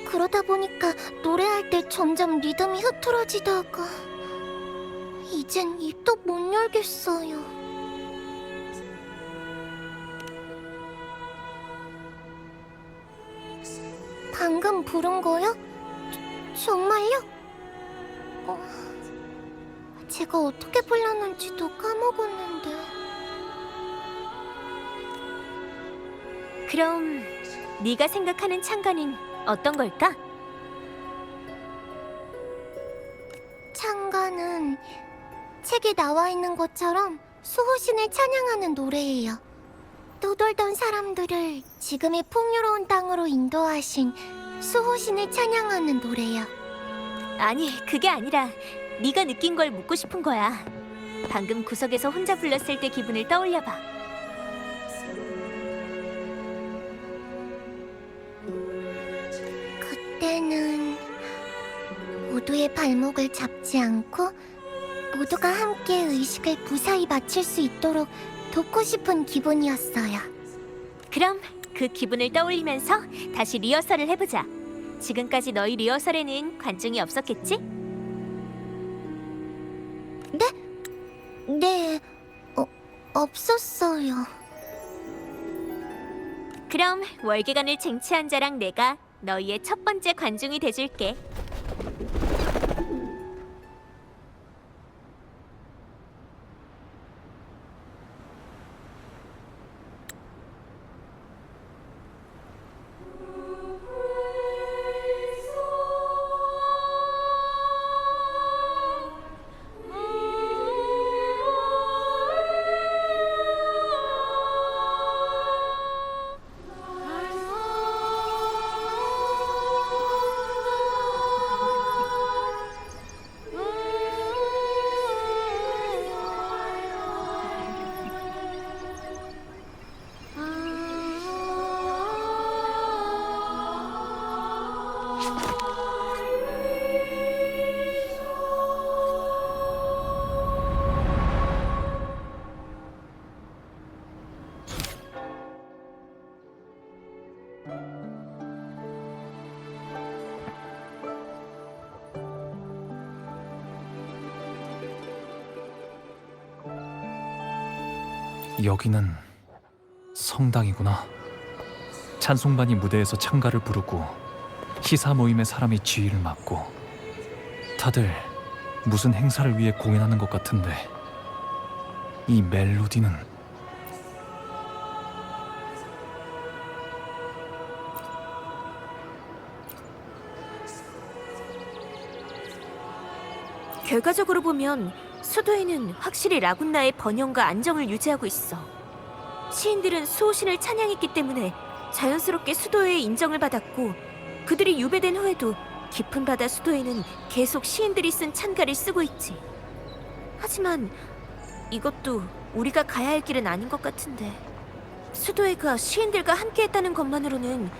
그러다 보니까 노래할 때 점점 리듬이 흐트러지다가 이젠 입도 못 열겠어요. 방금 부른 거요? 정말요? 제가 어떻게 불렀는지도 까먹었는데. 그럼 네가 생각하는 찬가는 어떤 걸까? 찬가는 책에 나와 있는 것처럼 수호신을 찬양하는 노래예요. 떠돌던 사람들을 지금의 풍요로운 땅으로 인도하신 수호신을 찬양하는 노래요. 아니, 그게 아니라 네가 느낀 걸 묻고 싶은 거야. 방금 구석에서 혼자 불렀을 때 기분을 떠올려봐. 그때는 모두의 발목을 잡지 않고 모두가 함께 의식을 무사히 마칠 수 있도록 돕고 싶은 기분이었어요. 그럼 그 기분을 떠올리면서 다시 리허설을 해보자. 지금까지 너희 리허설에는 관중이 없었겠지? 네, 없었어요. 그럼 월계관을 쟁취한 자랑 내가 너희의 첫 번째 관중이 돼줄게. 여기는 성당이구나. 찬송반이 무대에서 찬가를 부르고 시사 모임의 사람이 지휘를 맡고 다들 무슨 행사를 위해 공연하는 것 같은데 이 멜로디는 결과적으로 보면 수도에는 확실히 라군나의 번영과 안정을 유지하고 있어. 시인들은 수호신을 찬양했기 때문에 자연스럽게 수도의 인정을 받았고 그들이 유배된 후에도 깊은 바다 수도에는 계속 시인들이 쓴 찬가를 쓰고 있지. 하지만 이것도 우리가 가야 할 길은 아닌 것 같은데 수도회가 시인들과 함께했다는 것만으로는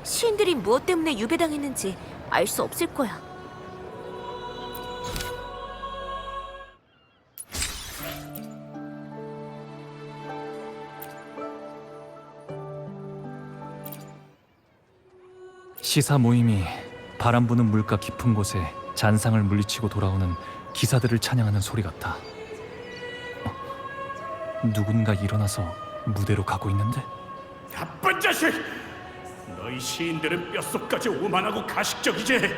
시인들이 무엇 때문에 유배당했는지 알 수 없을 거야. 시사 모임이 바람 부는 물가 깊은 곳에 잔상을 물리치고 돌아오는 기사들을 찬양하는 소리 같아. 누군가 일어나서 무대로 가고 있는데? 나쁜 자식! 너희 시인들은 뼛속까지 오만하고 가식적이지.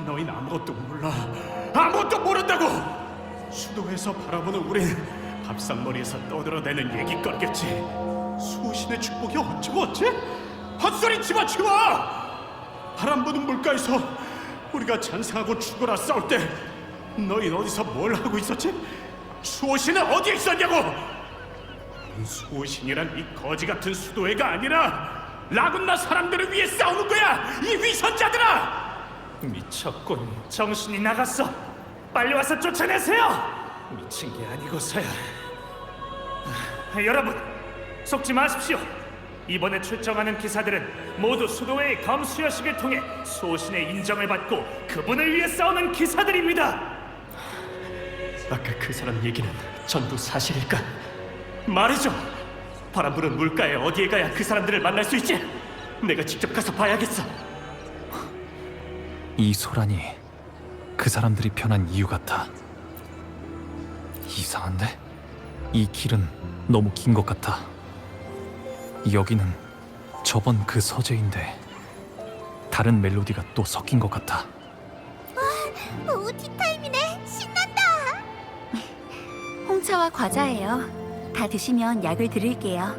너희는 아무것도 몰라. 아무것도 모른다고. 수도에서 바라보는 우린 밥상머리에서 떠들어대는 얘기거리겠지. 수호신의 축복이 어쩌고어째? 헛소리 집어치워! 바람 부는 물가에서 우리가 잔상하고 죽어라 싸울 때 너희 어디서 뭘 하고 있었지? 수호신은 어디에 있었냐고! 수호신이란 이 거지 같은 수도회가 아니라 라군나 사람들을 위해 싸우는 거야! 이 위선자들아! 미쳤군. 정신이 나갔어. 빨리 와서 쫓아내세요. 미친 게 아니고서야. 여러분, 속지 마십시오. 이번에 출정하는 기사들은 모두 수도회의 검수여식을 통해 수호신의 인정을 받고 그분을 위해 싸우는 기사들입니다. 아까 그 사람 얘기는 전부 사실일까? 말해줘! 바람 부는 물가에 어디에 가야 그 사람들을 만날 수 있지? 내가 직접 가서 봐야겠어. 이 소란이 그 사람들이 편한 이유 같아. 이상한데? 이 길은 너무 긴 것 같아. 여기는 저번 그 서재인데 다른 멜로디가 또 섞인 것 같아. 오, 티타임이네. 신난다. 홍차와 과자예요. 다 드시면 약을 드릴게요.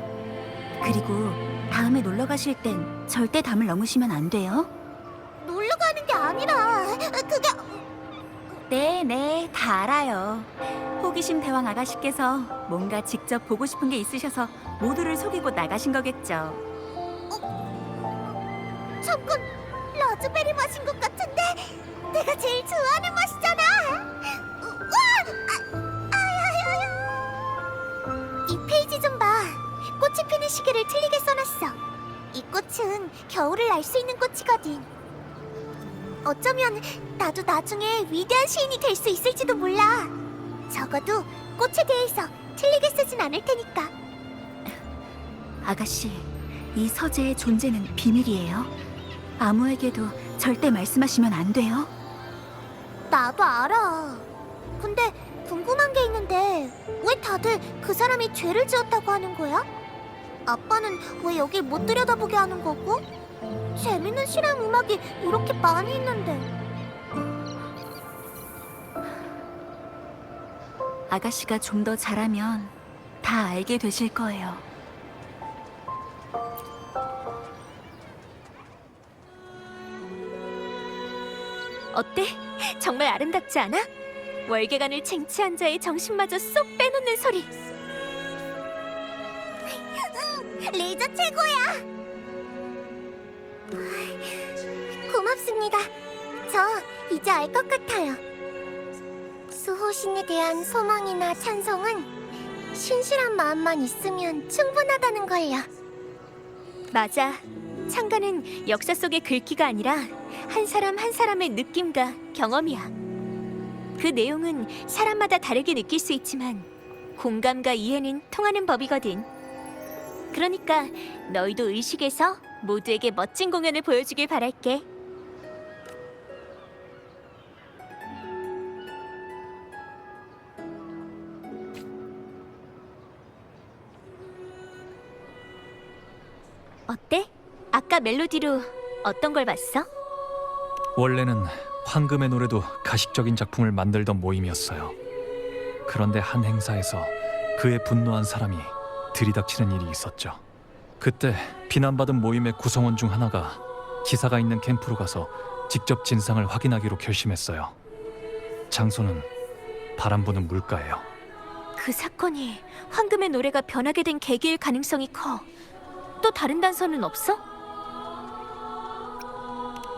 그리고 다음에 놀러 가실 땐 절대 담을 넘으시면 안 돼요. 놀러 가는 게 아니라 그게 네, 다 알아요. 호기심 대왕 아가씨께서 뭔가 직접 보고 싶은 게 있으셔서 모두를 속이고 나가신 거겠죠. 잠깐 라즈베리 맛인 것 같은데 내가 제일 좋아하는 맛이잖아. 이 페이지 좀 봐. 꽃이 피는 시기를 틀리게 써놨어. 이 꽃은 겨울을 알 수 있는 꽃이거든. 어쩌면 나도 나중에 위대한 시인이 될 수 있을지도 몰라. 적어도 꽃에 대해서 틀리게 쓰진 않을 테니까. 아가씨, 이 서재의 존재는 비밀이에요. 아무에게도 절대 말씀하시면 안 돼요. 나도 알아. 근데 궁금한 게 있는데 왜 다들 그 사람이 죄를 지었다고 하는 거야? 아빠는 왜 여길 못 들여다보게 하는 거고? 재밌는 실험 음악이 이렇게 많이 있는데. 아가씨가 좀 더 잘하면 다 알게 되실 거예요. 어때? 정말 아름답지 않아? 월계관을 쟁취한 자의 정신마저 쏙 빼놓는 소리. 레이저 최고야. 고맙습니다. 저 이제 알 것 같아요. 수호신에 대한 소망이나 찬송은 신실한 마음만 있으면 충분하다는 걸요. 맞아. 찬가는 역사 속의 글귀가 아니라 한 사람 한 사람의 느낌과 경험이야. 그 내용은 사람마다 다르게 느낄 수 있지만 공감과 이해는 통하는 법이거든. 그러니까 너희도 의식해서 모두에게 멋진 공연을 보여주길 바랄게. 어때? 아까 멜로디로 어떤 걸 봤어? 원래는 황금의 노래도 가식적인 작품을 만들던 모임이었어요. 그런데 한 행사에서 그에 분노한 사람이 들이닥치는 일이 있었죠. 그때 비난받은 모임의 구성원 중 하나가 기사가 있는 캠프로 가서 직접 진상을 확인하기로 결심했어요. 장소는 바람 부는 물가예요. 그 사건이 황금의 노래가 변하게 된 계기일 가능성이 커. 또 다른 단서는 없어?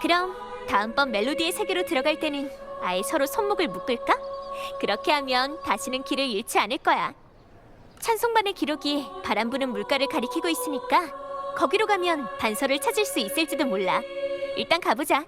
그럼 다음번 멜로디의 세계로 들어갈 때는 아예 서로 손목을 묶을까? 그렇게 하면 다시는 길을 잃지 않을 거야. 찬송반의 기록이 바람 부는 물가를 가리키고 있으니까 거기로 가면 단서를 찾을 수 있을지도 몰라. 일단 가보자.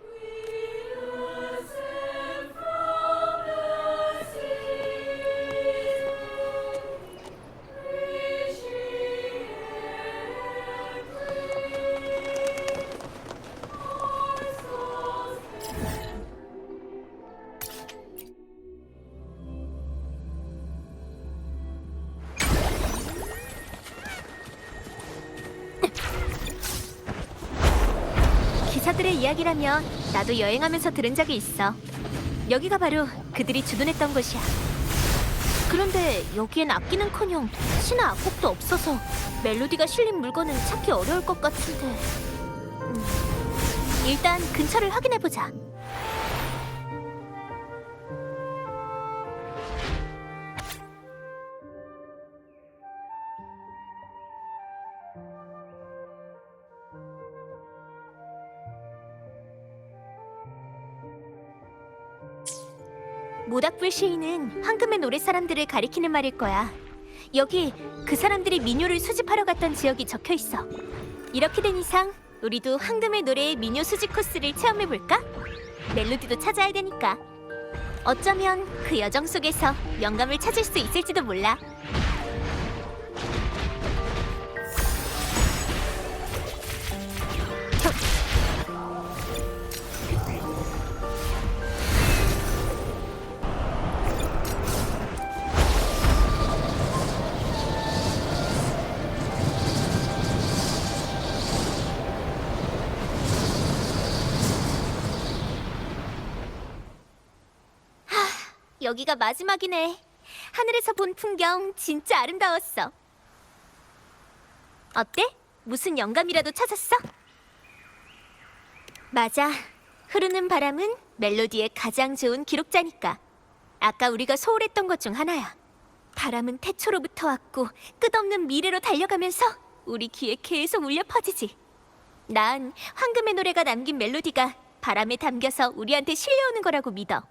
기사들의 이야기라면 나도 여행하면서 들은 적이 있어. 여기가 바로 그들이 주둔했던 곳이야. 그런데 여기엔 악기는커녕 신화 악곡도 없어서 멜로디가 실린 물건은 찾기 어려울 것 같은데. 일단 근처를 확인해보자. 모닥불 시인은 황금의 노래 사람들을 가리키는 말일 거야. 여기 그 사람들이 민요를 수집하러 갔던 지역이 적혀 있어. 이렇게 된 이상 우리도 황금의 노래의 민요 수집 코스를 체험해볼까? 멜로디도 찾아야 되니까. 어쩌면 그 여정 속에서 영감을 찾을 수 있을지도 몰라. 여기가 마지막이네. 하늘에서 본 풍경 진짜 아름다웠어. 어때? 무슨 영감이라도 찾았어? 맞아. 흐르는 바람은 멜로디의 가장 좋은 기록자니까. 아까 우리가 소홀했던 것 중 하나야. 바람은 태초로부터 왔고 끝없는 미래로 달려가면서 우리 귀에 계속 울려 퍼지지. 난 황금의 노래가 남긴 멜로디가 바람에 담겨서 우리한테 실려오는 거라고 믿어.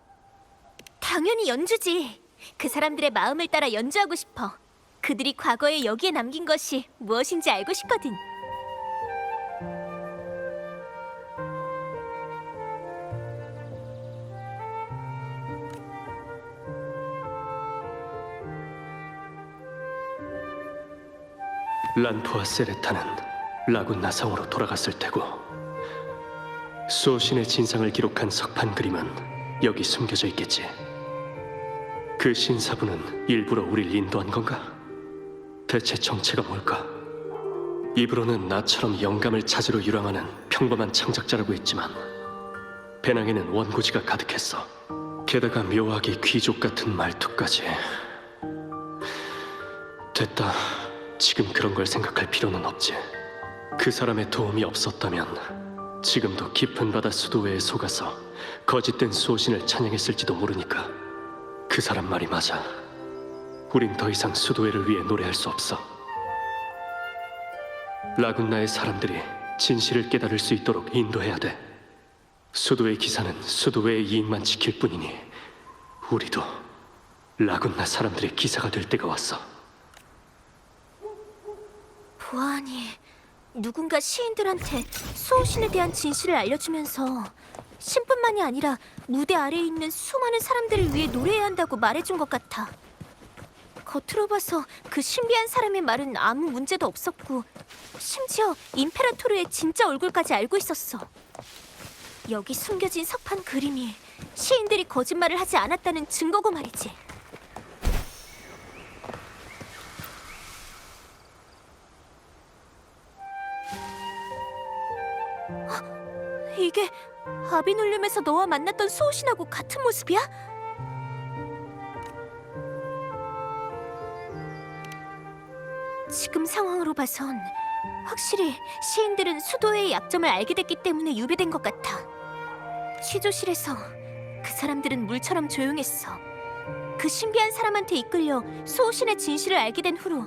당연히 연주지. 그 사람들의 마음을 따라 연주하고 싶어. 그들이 과거에 여기에 남긴 것이 무엇인지 알고 싶거든. 란프와 세레타는 라군나 성으로 돌아갔을 테고 수호신의 진상을 기록한 석판 그림은 여기 숨겨져 있겠지. 그 신사부는 일부러 우릴 인도한 건가? 대체 정체가 뭘까? 입으로는 나처럼 영감을 찾으러 유랑하는 평범한 창작자라고 했지만 배낭에는 원고지가 가득했어. 게다가 묘하게 귀족 같은 말투까지. 됐다. 지금 그런 걸 생각할 필요는 없지. 그 사람의 도움이 없었다면 지금도 깊은 바다 수도회에 속아서 거짓된 수호신을 찬양했을지도 모르니까. 그 사람 말이 맞아. 우린 더 이상 수도회를 위해 노래할 수 없어. 라군나의 사람들이 진실을 깨달을 수 있도록 인도해야 돼. 수도회 기사는 수도회의 이익만 지킬 뿐이니 우리도 라군나 사람들의 기사가 될 때가 왔어. 보아하니 누군가 시인들한테 수호신에 대한 진실을 알려주면서 신뿐만이 아니라 무대 아래에 있는 수많은 사람들을 위해 노래해야 한다고 말해준 것 같아. 겉으로 봐서 그 신비한 사람의 말은 아무 문제도 없었고 심지어 임페라토르의 진짜 얼굴까지 알고 있었어. 여기 숨겨진 석판 그림이 시인들이 거짓말을 하지 않았다는 증거고 말이지. 아비놀륨에서 너와 만났던 수호신하고 같은 모습이야? 지금 상황으로 봐선 확실히 시인들은 수도회의 약점을 알게 됐기 때문에 유배된 것 같아. 취조실에서 그 사람들은 물처럼 조용했어. 그 신비한 사람한테 이끌려 수호신의 진실을 알게 된 후로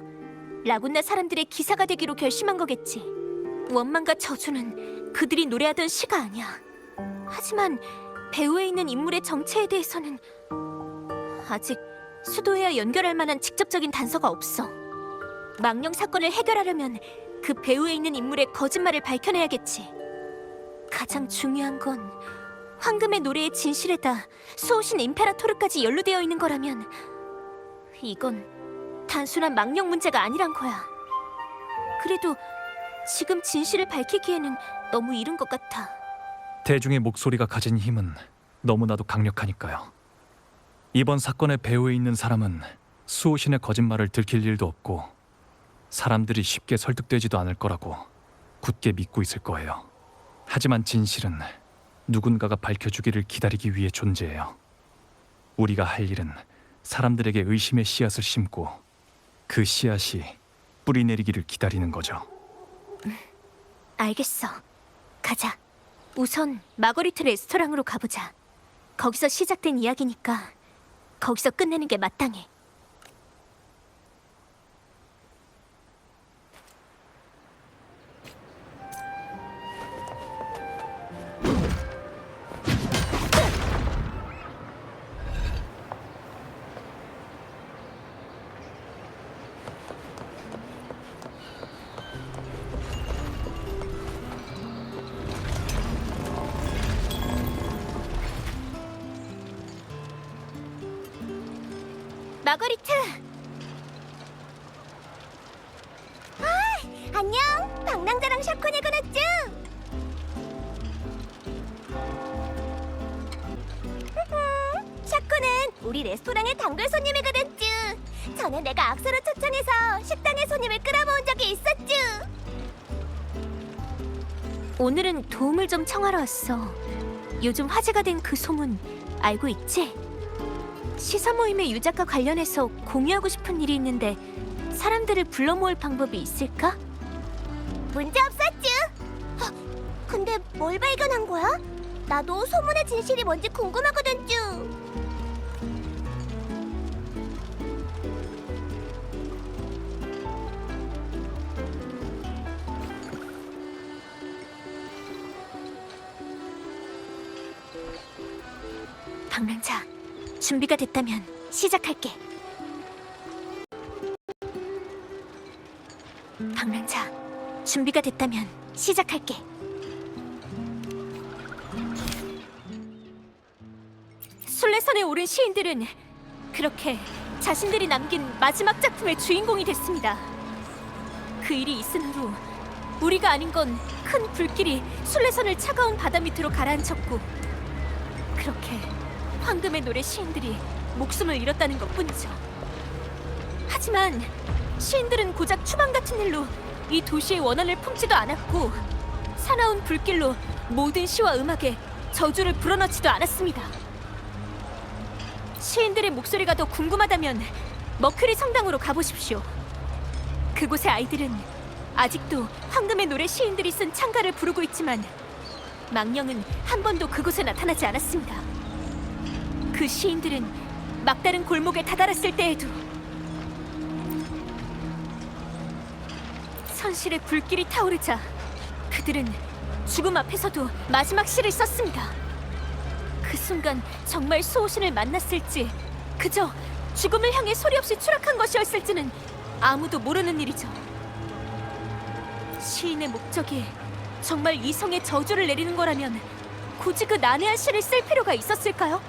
라군나 사람들의 기사가 되기로 결심한 거겠지. 원망과 저주는 그들이 노래하던 시가 아니야. 하지만 배후에 있는 인물의 정체에 대해서는 아직 수도회와 연결할 만한 직접적인 단서가 없어. 망령 사건을 해결하려면 그 배후에 있는 인물의 거짓말을 밝혀내야겠지. 가장 중요한 건 황금의 노래의 진실에다 수호신 임페라토르까지 연루되어 있는 거라면 이건 단순한 망령 문제가 아니란 거야. 그래도 지금 진실을 밝히기에는 너무 이른 것 같아. 대중의 목소리가 가진 힘은 너무나도 강력하니까요. 이번 사건의 배후에 있는 사람은 수호신의 거짓말을 들킬 일도 없고 사람들이 쉽게 설득되지도 않을 거라고 굳게 믿고 있을 거예요. 하지만 진실은 누군가가 밝혀주기를 기다리기 위해 존재해요. 우리가 할 일은 사람들에게 의심의 씨앗을 심고 그 씨앗이 뿌리 내리기를 기다리는 거죠. 알겠어. 가자. 우선 마거리트 레스토랑으로 가보자. 거기서 시작된 이야기니까 거기서 끝내는 게 마땅해. 마거리트! 안녕, 방랑자랑 샤코네가 났쥬? 샤코는 우리 레스토랑의 단골 손님이가 됐쥬. 전에 내가 악수로 초청해서 식당에 손님을 끌어모은 적이 있었쥬. 오늘은 도움을 좀 청하러 왔어. 요즘 화제가 된 그 소문 알고 있지? 시사 모임의 유작과 관련해서 공유하고 싶은 일이 있는데 사람들을 불러 모을 방법이 있을까? 문제 없었쥬. 근데 뭘 발견한 거야? 나도 소문의 진실이 뭔지 궁금하거든쭈. 방랑자, 준비가 됐다면 시작할게. 방랑자, 준비가 됐다면 시작할게. 순례선에 오른 시인들은 그렇게 자신들이 남긴 마지막 작품의 주인공이 됐습니다. 그 일이 있은 후로 우리가 아닌 건 큰 불길이 순례선을 차가운 바다 밑으로 가라앉혔고 그렇게 황금의 노래 시인들이 목숨을 잃었다는 것뿐이죠. 하지만 시인들은 고작 추방 같은 일로 이 도시의 원한을 품지도 않았고 사나운 불길로 모든 시와 음악에 저주를 불어넣지도 않았습니다. 시인들의 목소리가 더 궁금하다면 머큐리 성당으로 가보십시오. 그곳의 아이들은 아직도 황금의 노래 시인들이 쓴 찬가를 부르고 있지만 망령은 한 번도 그곳에 나타나지 않았습니다. 그 시인들은 막다른 골목에 다다랐을 때에도 선실의 불길이 타오르자 그들은 죽음 앞에서도 마지막 시를 썼습니다. 그 순간 정말 수호신을 만났을지 그저 죽음을 향해 소리 없이 추락한 것이었을지는 아무도 모르는 일이죠. 시인의 목적이 정말 이성에 저주를 내리는 거라면 굳이 그 난해한 시를 쓸 필요가 있었을까요?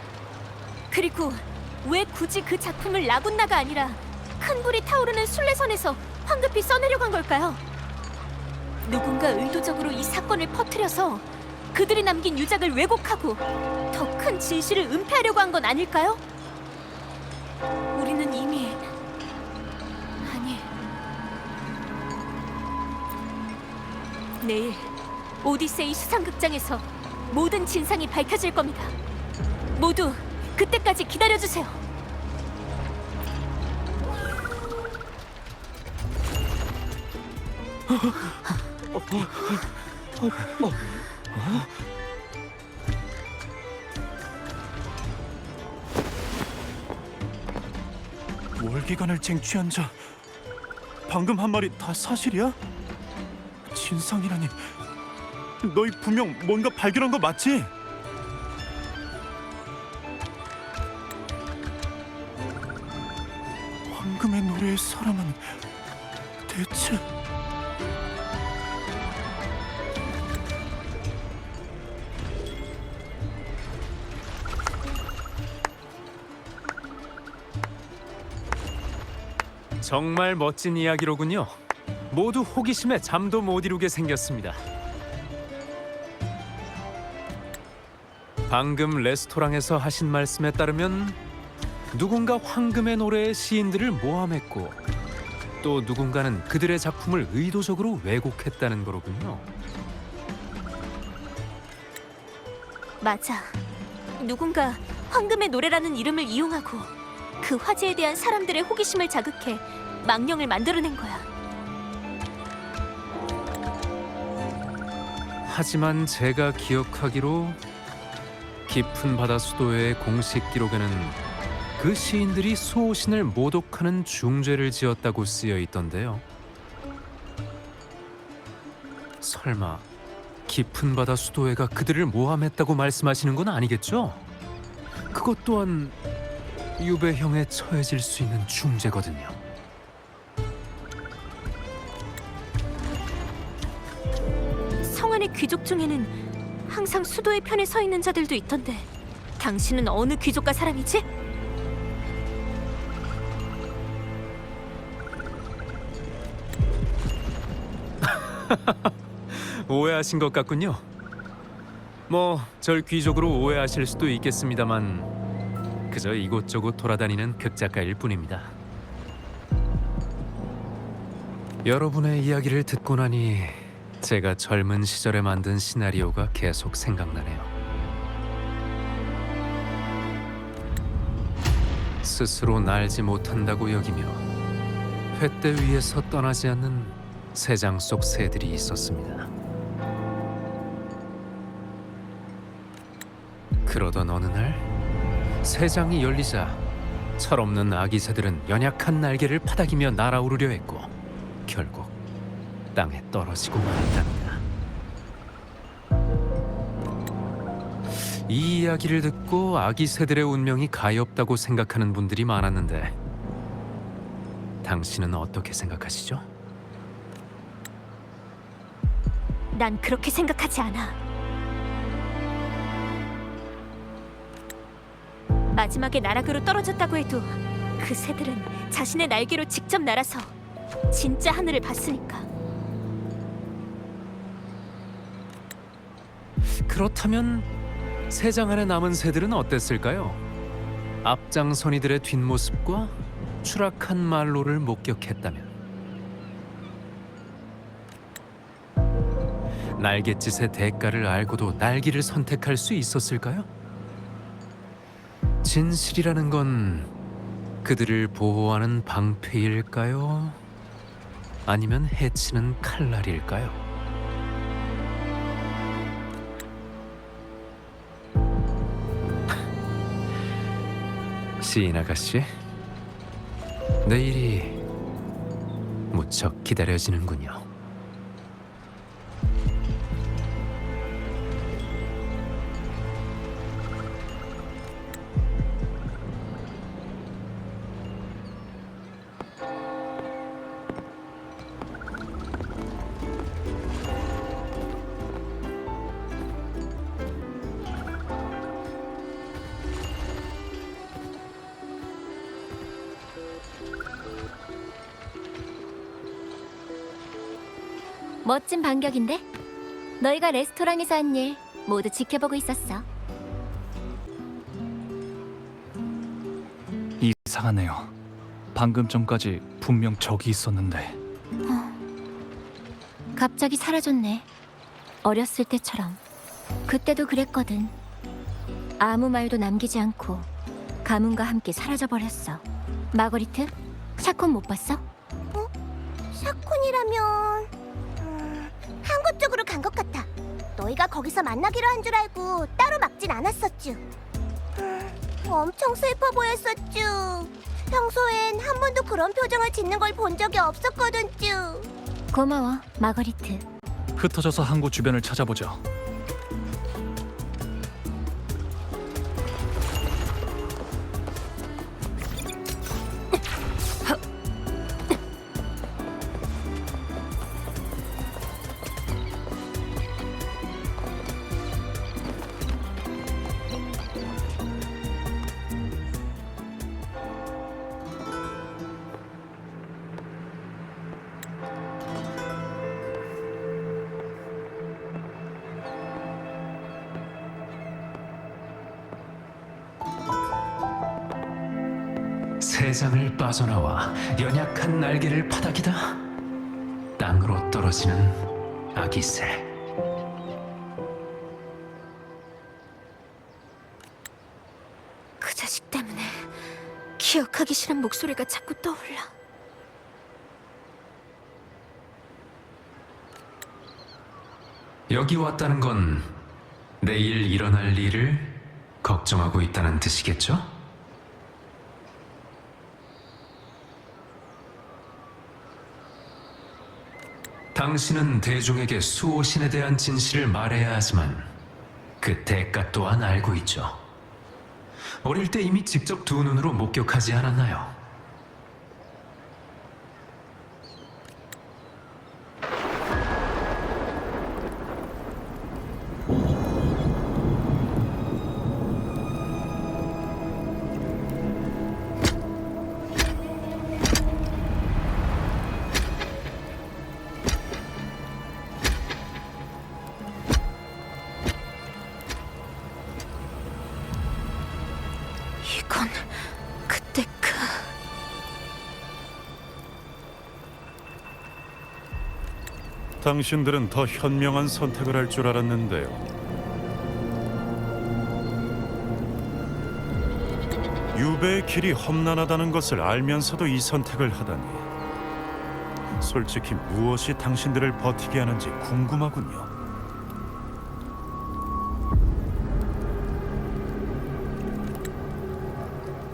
그리고 왜 굳이 그 작품을 라군나가 아니라 큰 불이 타오르는 순례선에서 황급히 써내려간 걸까요? 누군가 의도적으로 이 사건을 퍼뜨려서 그들이 남긴 유작을 왜곡하고 더 큰 진실을 은폐하려고 한 건 아닐까요? 우리는 이미 내일 오디세이 수상극장에서 모든 진상이 밝혀질 겁니다. 모두 그때까지 기다려주세요. 월기관을 쟁취한 자, 방금 한 말이 다 사실이야? 진상이라니, 너희 분명 뭔가 발견한 거 맞지? 황금의 노래의 사람은 대체... 정말 멋진 이야기로군요. 모두 호기심에 잠도 못 이루게 생겼습니다. 방금 레스토랑에서 하신 말씀에 따르면 누군가 황금의 노래의 시인들을 모함했고 또 누군가는 그들의 작품을 의도적으로 왜곡했다는 거로군요. 맞아. 누군가 황금의 노래라는 이름을 이용하고 그 화제에 대한 사람들의 호기심을 자극해 망령을 만들어낸 거야. 하지만 제가 기억하기로 깊은 바다 수도의 공식 기록에는 그 시인들이 수호신을 모독하는 중죄를 지었다고 쓰여 있던데요. 설마 깊은 바다 수도회가 그들을 모함했다고 말씀하시는 건 아니겠죠? 그것 또한 유배형에 처해질 수 있는 중죄거든요. 성안의 귀족 중에는 항상 수도의 편에 서 있는 자들도 있던데 당신은 어느 귀족과 사람이지? 오해하신 것 같군요. 뭐 절 귀족으로 오해하실 수도 있겠습니다만 그저 이곳저곳 돌아다니는 극작가일 뿐입니다. 여러분의 이야기를 듣고 나니 제가 젊은 시절에 만든 시나리오가 계속 생각나네요. 스스로 날지 못한다고 여기며 횃대 위에서 떠나지 않는 새장 속 새들이 있었습니다. 그러던 어느 날 새장이 열리자 철없는 아기 새들은 연약한 날개를 파닥이며 날아오르려 했고 결국 땅에 떨어지고 말았답니다. 이 이야기를 듣고 아기 새들의 운명이 가엾다고 생각하는 분들이 많았는데 당신은 어떻게 생각하시죠? 난 그렇게 생각하지 않아. 마지막에 나락으로 떨어졌다고 해도 그 새들은 자신의 날개로 직접 날아서 진짜 하늘을 봤으니까. 그렇다면 새장 안에 남은 새들은 어땠을까요? 앞장선 이들의 뒷모습과 추락한 말로를 목격했다면 날갯짓의 대가를 알고도 날기를 선택할 수 있었을까요? 진실이라는 건 그들을 보호하는 방패일까요? 아니면 해치는 칼날일까요? 시인 아가씨, 내일이 무척 기다려지는군요. 멋진 반격인데? 너희가 레스토랑에서 한 일 모두 지켜보고 있었어. 이상하네요. 방금 전까지 분명 적이 있었는데. 갑자기 사라졌네. 어렸을 때처럼. 그때도 그랬거든. 아무 말도 남기지 않고 가문과 함께 사라져버렸어. 마거리트, 샤콘 못 봤어? 샤콘이라면 항구 쪽으로 간 것 같아. 너희가 거기서 만나기로 한 줄 알고 따로 막진 않았었쥬. 엄청 슬퍼 보였었쥬. 평소엔 한 번도 그런 표정을 짓는 걸 본 적이 없었거든쭈. 고마워, 마거리트. 흩어져서 항구 주변을 찾아보죠. 세상을 빠져나와 연약한 날개를 파닥이다 땅으로 떨어지는 아기새. 그 자식 때문에 기억하기 싫은 목소리가 자꾸 떠올라. 여기 왔다는 건 내일 일어날 일을 걱정하고 있다는 뜻이겠죠? 당신은 대중에게 수호신에 대한 진실을 말해야 하지만 그 대가 또한 알고 있죠. 어릴 때 이미 직접 두 눈으로 목격하지 않았나요? 이건 그때 당신들은 더 현명한 선택을 할 줄 알았는데요. 유배의 길이 험난하다는 것을 알면서도 이 선택을 하다니. 솔직히 무엇이 당신들을 버티게 하는지 궁금하군요.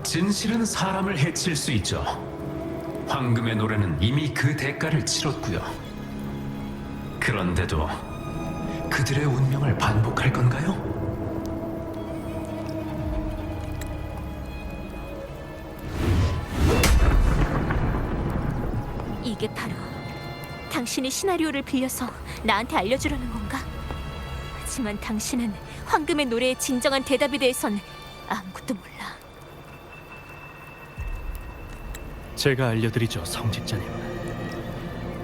진실은 사람을 해칠 수 있죠. 황금의 노래는 이미 그 대가를 치렀고요. 그런데도 그들의 운명을 반복할 건가요? 이게 바로 당신이 시나리오를 빌려서 나한테 알려주려는 건가? 하지만 당신은 황금의 노래의 진정한 대답에 대해선 아무것도 몰라. 제가 알려드리죠, 성직자님.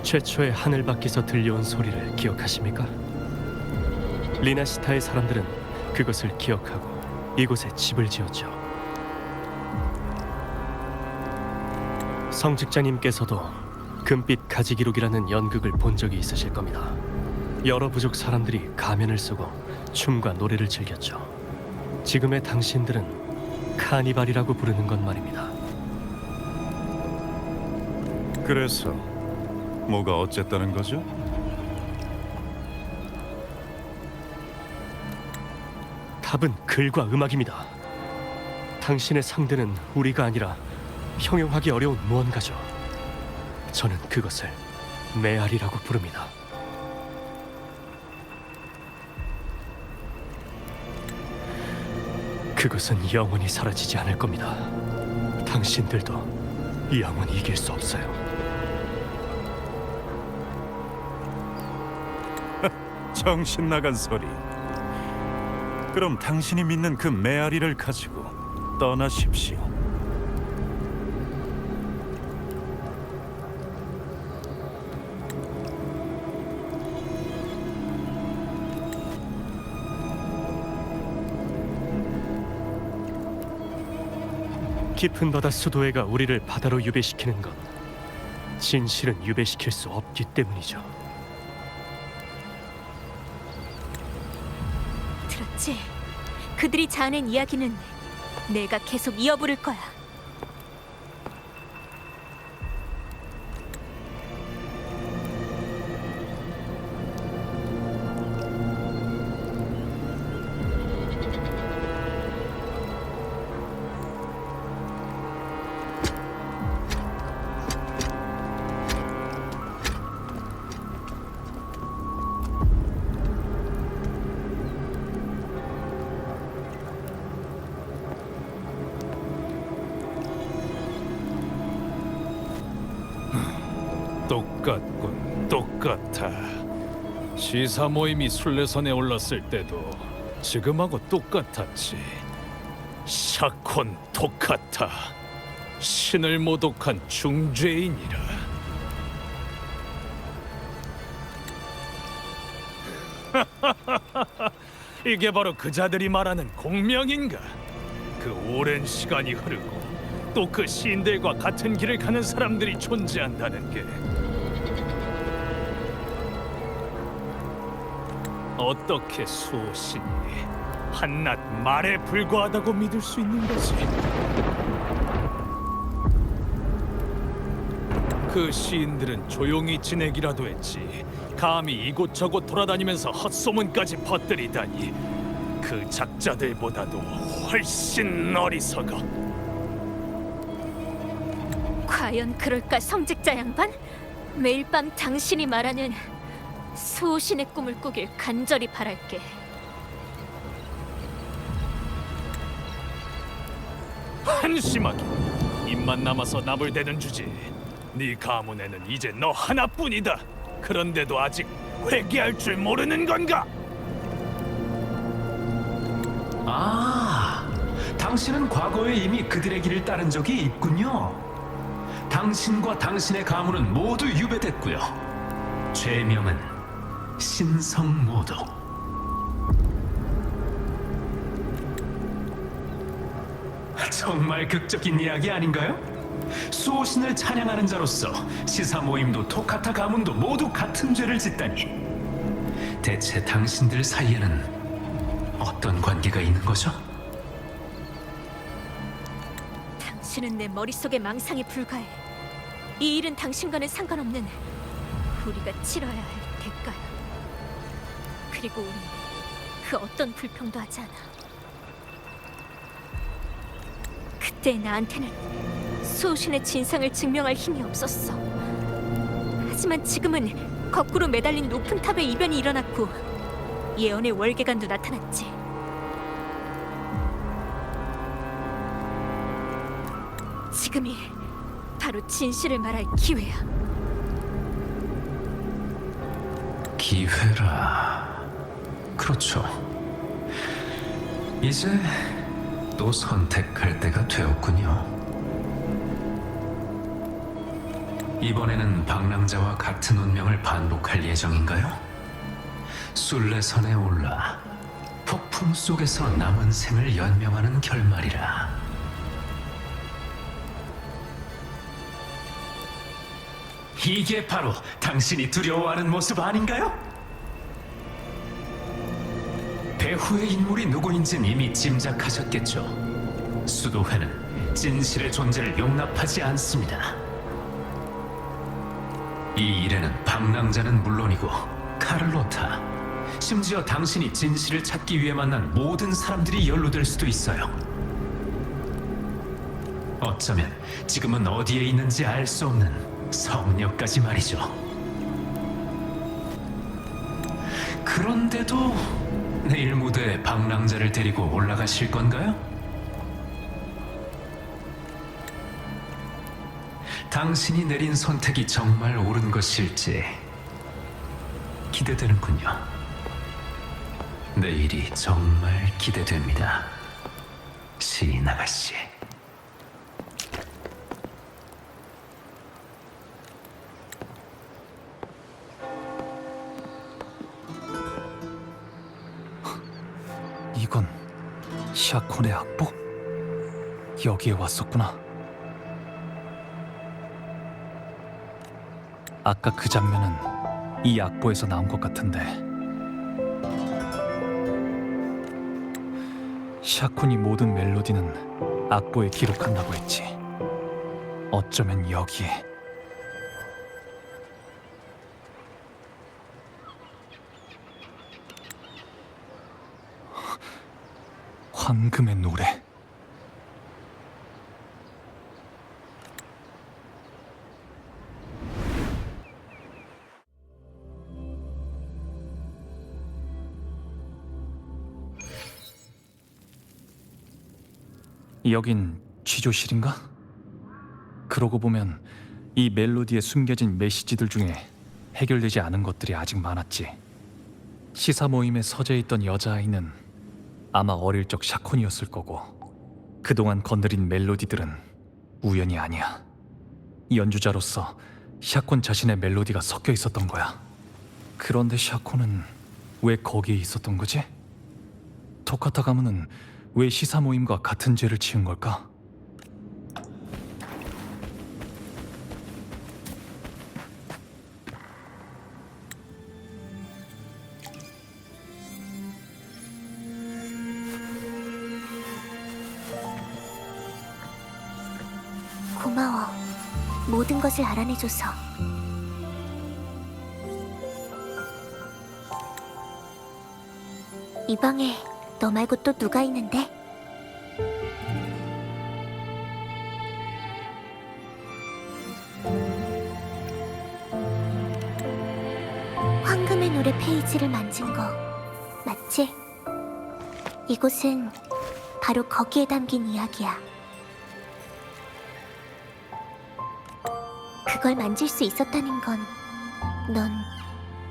최초의 하늘 밖에서 들려온 소리를 기억하십니까? 리나시타의 사람들은 그것을 기억하고 이곳에 집을 지었죠. 성직자님께서도 금빛 가지기록이라는 연극을 본 적이 있으실 겁니다. 여러 부족 사람들이 가면을 쓰고 춤과 노래를 즐겼죠. 지금의 당신들은 카니발이라고 부르는 것 말입니다. 그래서 뭐가 어쨌다는 거죠? 답은 글과 음악입니다. 당신의 상대는 우리가 아니라 형용하기 어려운 무언가죠. 저는 그것을 메아리라고 부릅니다. 그것은 영원히 사라지지 않을 겁니다. 당신들도 영원히 이길 수 없어요. 정신 나간 소리. 그럼 당신이 믿는 그 메아리를 가지고 떠나십시오. 깊은 바다 수도회가 우리를 바다로 유배시키는 것, 진실은 유배시킬 수 없기 때문이죠. 그들이 자아낸 이야기는 내가 계속 이어부를 거야. 똑같군, 똑같아. 시사 모임이 순례선에 올랐을 때도 지금하고 똑같았지. 샤콘 토카타, 신을 모독한 중죄인이라. 이게 바로 그자들이 말하는 공명인가? 그 오랜 시간이 흐르고 또 그 시인들과 같은 길을 가는 사람들이 존재한다는 게 어떻게 수호신이 한낱 말에 불과하다고 믿을 수 있는 거지? 그 시인들은 조용히 지내기라도 했지 감히 이곳저곳 돌아다니면서 헛소문까지 퍼뜨리다니 그 작자들보다도 훨씬 어리석어. 과연 그럴까, 성직자 양반? 매일 밤 당신이 말하는 수호신의 꿈을 꾸길 간절히 바랄게. 한심하게 입만 남아서 나불대는 주지. 네 가문에는 이제 너 하나뿐이다. 그런데도 아직 회개할 줄 모르는 건가? 아, 당신은 과거에 이미 그들의 길을 따른 적이 있군요. 당신과 당신의 가문은 모두 유배됐고요. 죄명은 신성모독. 정말 극적인 이야기 아닌가요? 수호신을 찬양하는 자로서 시사 모임도 토카타 가문도 모두 같은 죄를 짓다니. 대체 당신들 사이에는 어떤 관계가 있는 거죠? 당신은 내 머릿속의 망상에 불과해. 이 일은 당신과는 상관없는 우리가 치러야 할 대가야. 그리고 우린 그 어떤 불평도 하지 않아. 그때 나한테는 수호신의 진상을 증명할 힘이 없었어. 하지만 지금은 거꾸로 매달린 높은 탑에 이변이 일어났고 예언의 월계관도 나타났지. 지금이 바로 진실을 말할 기회야. 기회라. 그렇죠. 이제 또 선택할 때가 되었군요. 이번에는 방랑자와 같은 운명을 반복할 예정인가요? 순례선에 올라 폭풍 속에서 남은 생을 연명하는 결말이라. 이게 바로 당신이 두려워하는 모습 아닌가요? 배후의 인물이 누구인지는 이미 짐작하셨겠죠. 수도회는 진실의 존재를 용납하지 않습니다. 이 일에는 방랑자는 물론이고 카를로타, 심지어 당신이 진실을 찾기 위해 만난 모든 사람들이 연루될 수도 있어요. 어쩌면 지금은 어디에 있는지 알 수 없는 성녀까지 말이죠. 그런데도 내일 무대에 방랑자를 데리고 올라가실 건가요? 당신이 내린 선택이 정말 옳은 것일지 기대되는군요. 내일이 정말 기대됩니다, 시인 아가씨. 이건 샤콘의 악보? 여기에 왔었구나. 아까 그 장면은 이 악보에서 나온 것 같은데 샤쿤이 모든 멜로디는 악보에 기록한다고 했지. 어쩌면 여기에 황금의 노래. 여긴 취조실인가? 그러고 보면 이 멜로디에 숨겨진 메시지들 중에 해결되지 않은 것들이 아직 많았지. 시사 모임에 서재에 있던 여자아이는 아마 어릴 적 샤콘이었을 거고, 그동안 건드린 멜로디들은 우연이 아니야. 연주자로서 샤콘 자신의 멜로디가 섞여 있었던 거야. 그런데 샤콘은 왜 거기에 있었던 거지? 토카타 가문은 왜 시사 모임과 같은 죄를 지은 걸까? 고마워. 모든 것을 알아내줘서. 이 방에 너 말고 또 누가 있는데? 황금의 노래 페이지를 만진 거 맞지? 이곳은 바로 거기에 담긴 이야기야. 그걸 만질 수 있었다는 건 넌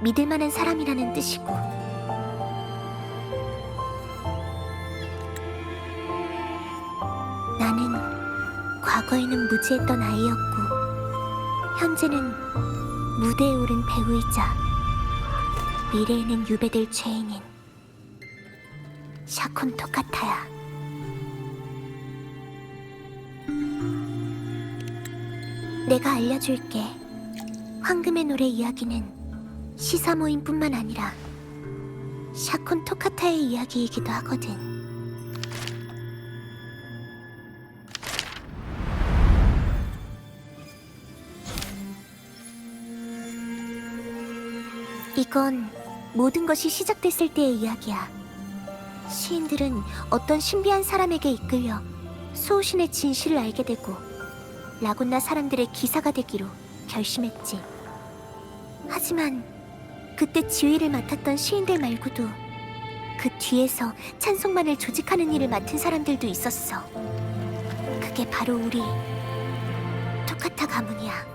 믿을 만한 사람이라는 뜻이고, 나는 과거에는 무지했던 아이였고 현재는 무대에 오른 배우이자 미래에는 유배될 죄인인 샤콘 토카타야. 내가 알려줄게. 황금의 노래 이야기는 시사 모임뿐만 아니라 샤콘 토카타의 이야기이기도 하거든. 이건 모든 것이 시작됐을 때의 이야기야. 시인들은 어떤 신비한 사람에게 이끌려 수호신의 진실을 알게 되고 라군나 사람들의 기사가 되기로 결심했지. 하지만 그때 지휘를 맡았던 시인들 말고도 그 뒤에서 찬송만을 조직하는 일을 맡은 사람들도 있었어. 그게 바로 우리 토카타 가문이야.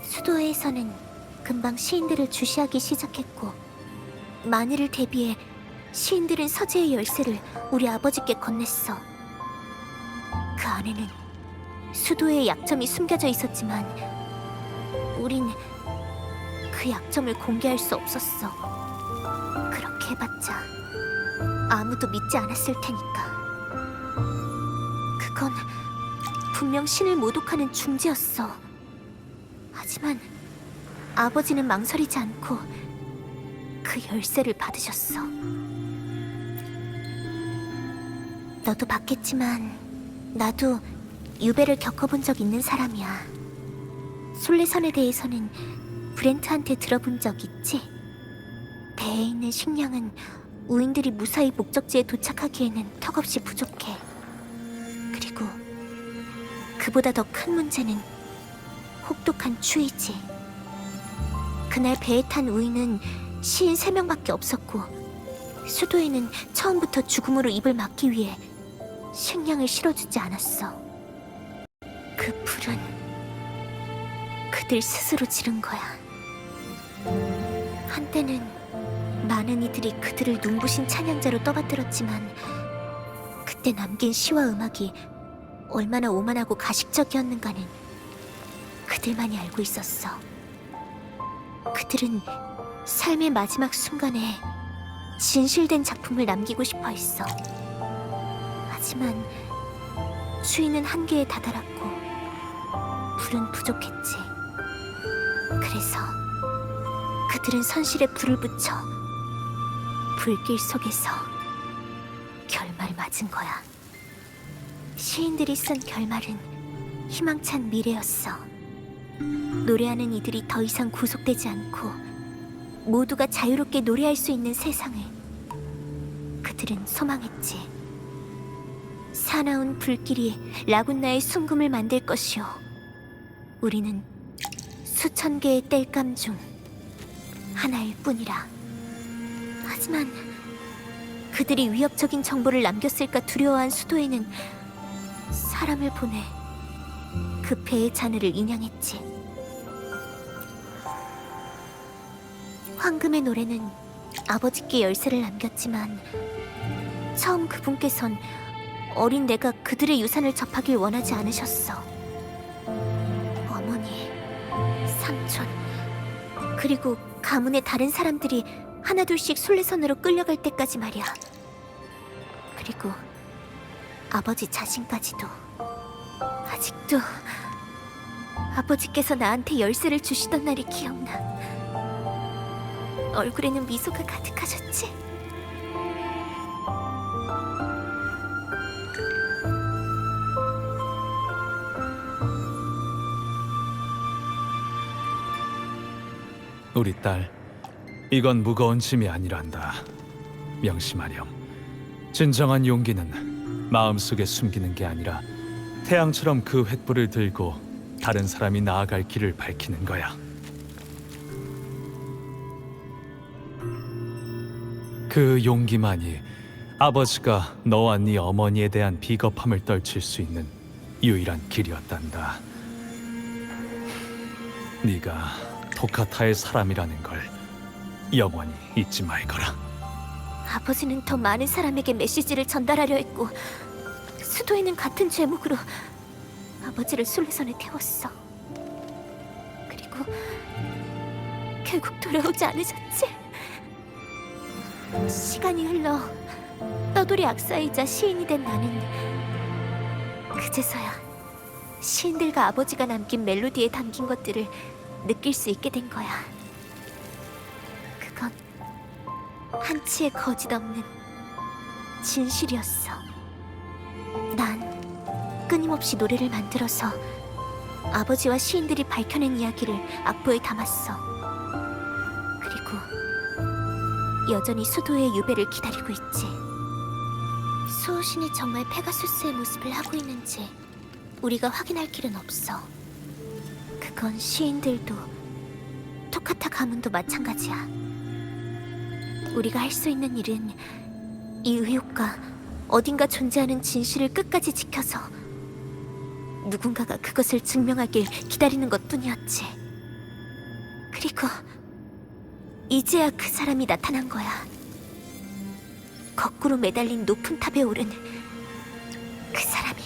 수도회에서는 금방 시인들을 주시하기 시작했고, 만일을 대비해 시인들은 서재의 열쇠를 우리 아버지께 건넸어. 그 안에는 수도의 약점이 숨겨져 있었지만 우린 그 약점을 공개할 수 없었어. 그렇게 해봤자 아무도 믿지 않았을 테니까. 그건 분명 신을 모독하는 중지였어. 하지만 아버지는 망설이지 않고 그 열쇠를 받으셨어. 너도 봤겠지만 나도 유배를 겪어본 적 있는 사람이야. 솔레선에 대해서는 브렌트한테 들어본 적 있지? 배에 있는 식량은 우인들이 무사히 목적지에 도착하기에는 턱없이 부족해. 그리고 그보다 더 큰 문제는 혹독한 추위지. 그날 배에 탄 우인은 시인 3명밖에 없었고, 수도에는 처음부터 죽음으로 입을 막기 위해 식량을 실어주지 않았어. 그 불은 그들 스스로 지른 거야. 한때는 많은 이들이 그들을 눈부신 찬양자로 떠받들었지만 그때 남긴 시와 음악이 얼마나 오만하고 가식적이었는가는 그들만이 알고 있었어. 그들은 삶의 마지막 순간에 진실된 작품을 남기고 싶어 했어. 하지만 수위는 한계에 다다랐고 불은 부족했지. 그래서 그들은 선실에 불을 붙여 불길 속에서 결말을 말 맞은 거야. 시인들이 쓴 결말은 희망찬 미래였어. 노래하는 이들이 더 이상 구속되지 않고 모두가 자유롭게 노래할 수 있는 세상을 그들은 소망했지. 사나운 불길이 라군나의 숨금을 만들 것이오. 우리는 수천 개의 땔감 중 하나일 뿐이라. 하지만 그들이 위협적인 정보를 남겼을까 두려워한 수도에는 사람을 보내 그 배의 잔해를 인양했지. 황금의 노래는 아버지께 열쇠를 남겼지만 처음 그분께선 어린 내가 그들의 유산을 접하길 원하지 않으셨어. 어머니, 삼촌, 그리고 가문의 다른 사람들이 하나둘씩 순례선으로 끌려갈 때까지 말이야. 그리고 아버지 자신까지도. 아직도 아버지께서 나한테 열쇠를 주시던 날이 기억나. 얼굴에는 미소가 가득하셨지. 우리 딸, 이건 무거운 짐이 아니란다. 명심하렴. 진정한 용기는 마음속에 숨기는 게 아니라 태양처럼 그 횃불을 들고 다른 사람이 나아갈 길을 밝히는 거야. 그 용기만이 아버지가 너와 네 어머니에 대한 비겁함을 떨칠 수 있는 유일한 길이었단다. 네가 토카타의 사람이라는 걸 영원히 잊지 말거라. 아버지는 더 많은 사람에게 메시지를 전달하려 했고 수도에는 같은 죄목으로 아버지를 순례선에 태웠어. 그리고 결국 돌아오지 않으셨지. 시간이 흘러 떠돌이 악사이자 시인이 된 나는 그제서야 시인들과 아버지가 남긴 멜로디에 담긴 것들을 느낄 수 있게 된 거야. 그건 한치의 거짓 없는 진실이었어. 난 끊임없이 노래를 만들어서 아버지와 시인들이 밝혀낸 이야기를 악보에 담았어. 그리고 여전히 수도의 유배를 기다리고 있지. 수호신이 정말 페가수스의 모습을 하고 있는지 우리가 확인할 길은 없어. 그건 시인들도 토카타 가문도 마찬가지야. 우리가 할 수 있는 일은 이 의혹과 어딘가 존재하는 진실을 끝까지 지켜서 누군가가 그것을 증명하길 기다리는 것뿐이었지. 그리고 이제야 그 사람이 나타난 거야. 거꾸로 매달린 높은 탑에 오른 그 사람이.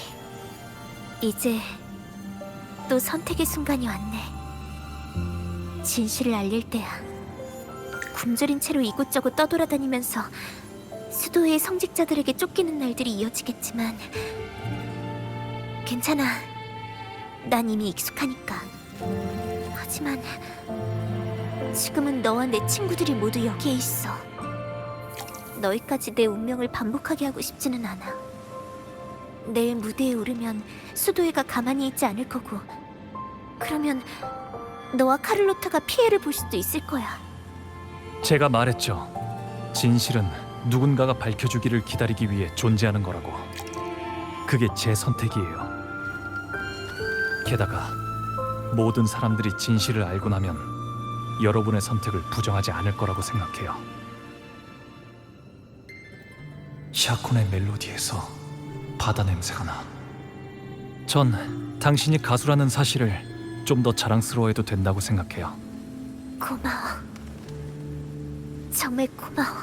이제 또 선택의 순간이 왔네. 진실을 알릴 때야. 굶주린 채로 이곳저곳 떠돌아다니면서 수도의 성직자들에게 쫓기는 날들이 이어지겠지만 괜찮아. 난 이미 익숙하니까. 하지만 지금은 너와 내 친구들이 모두 여기에 있어. 너희까지 내 운명을 반복하게 하고 싶지는 않아. 내일 무대에 오르면 수도회가 가만히 있지 않을 거고, 그러면 너와 카를로타가 피해를 볼 수도 있을 거야. 제가 말했죠. 진실은 누군가가 밝혀주기를 기다리기 위해 존재하는 거라고. 그게 제 선택이에요. 게다가 모든 사람들이 진실을 알고 나면 여러분의 선택을 부정하지 않을 거라고 생각해요. 샤콘의 멜로디에서 바다 냄새가 나. 전 당신이 가수라는 사실을 좀 더 자랑스러워해도 된다고 생각해요. 고마워. 정말 고마워.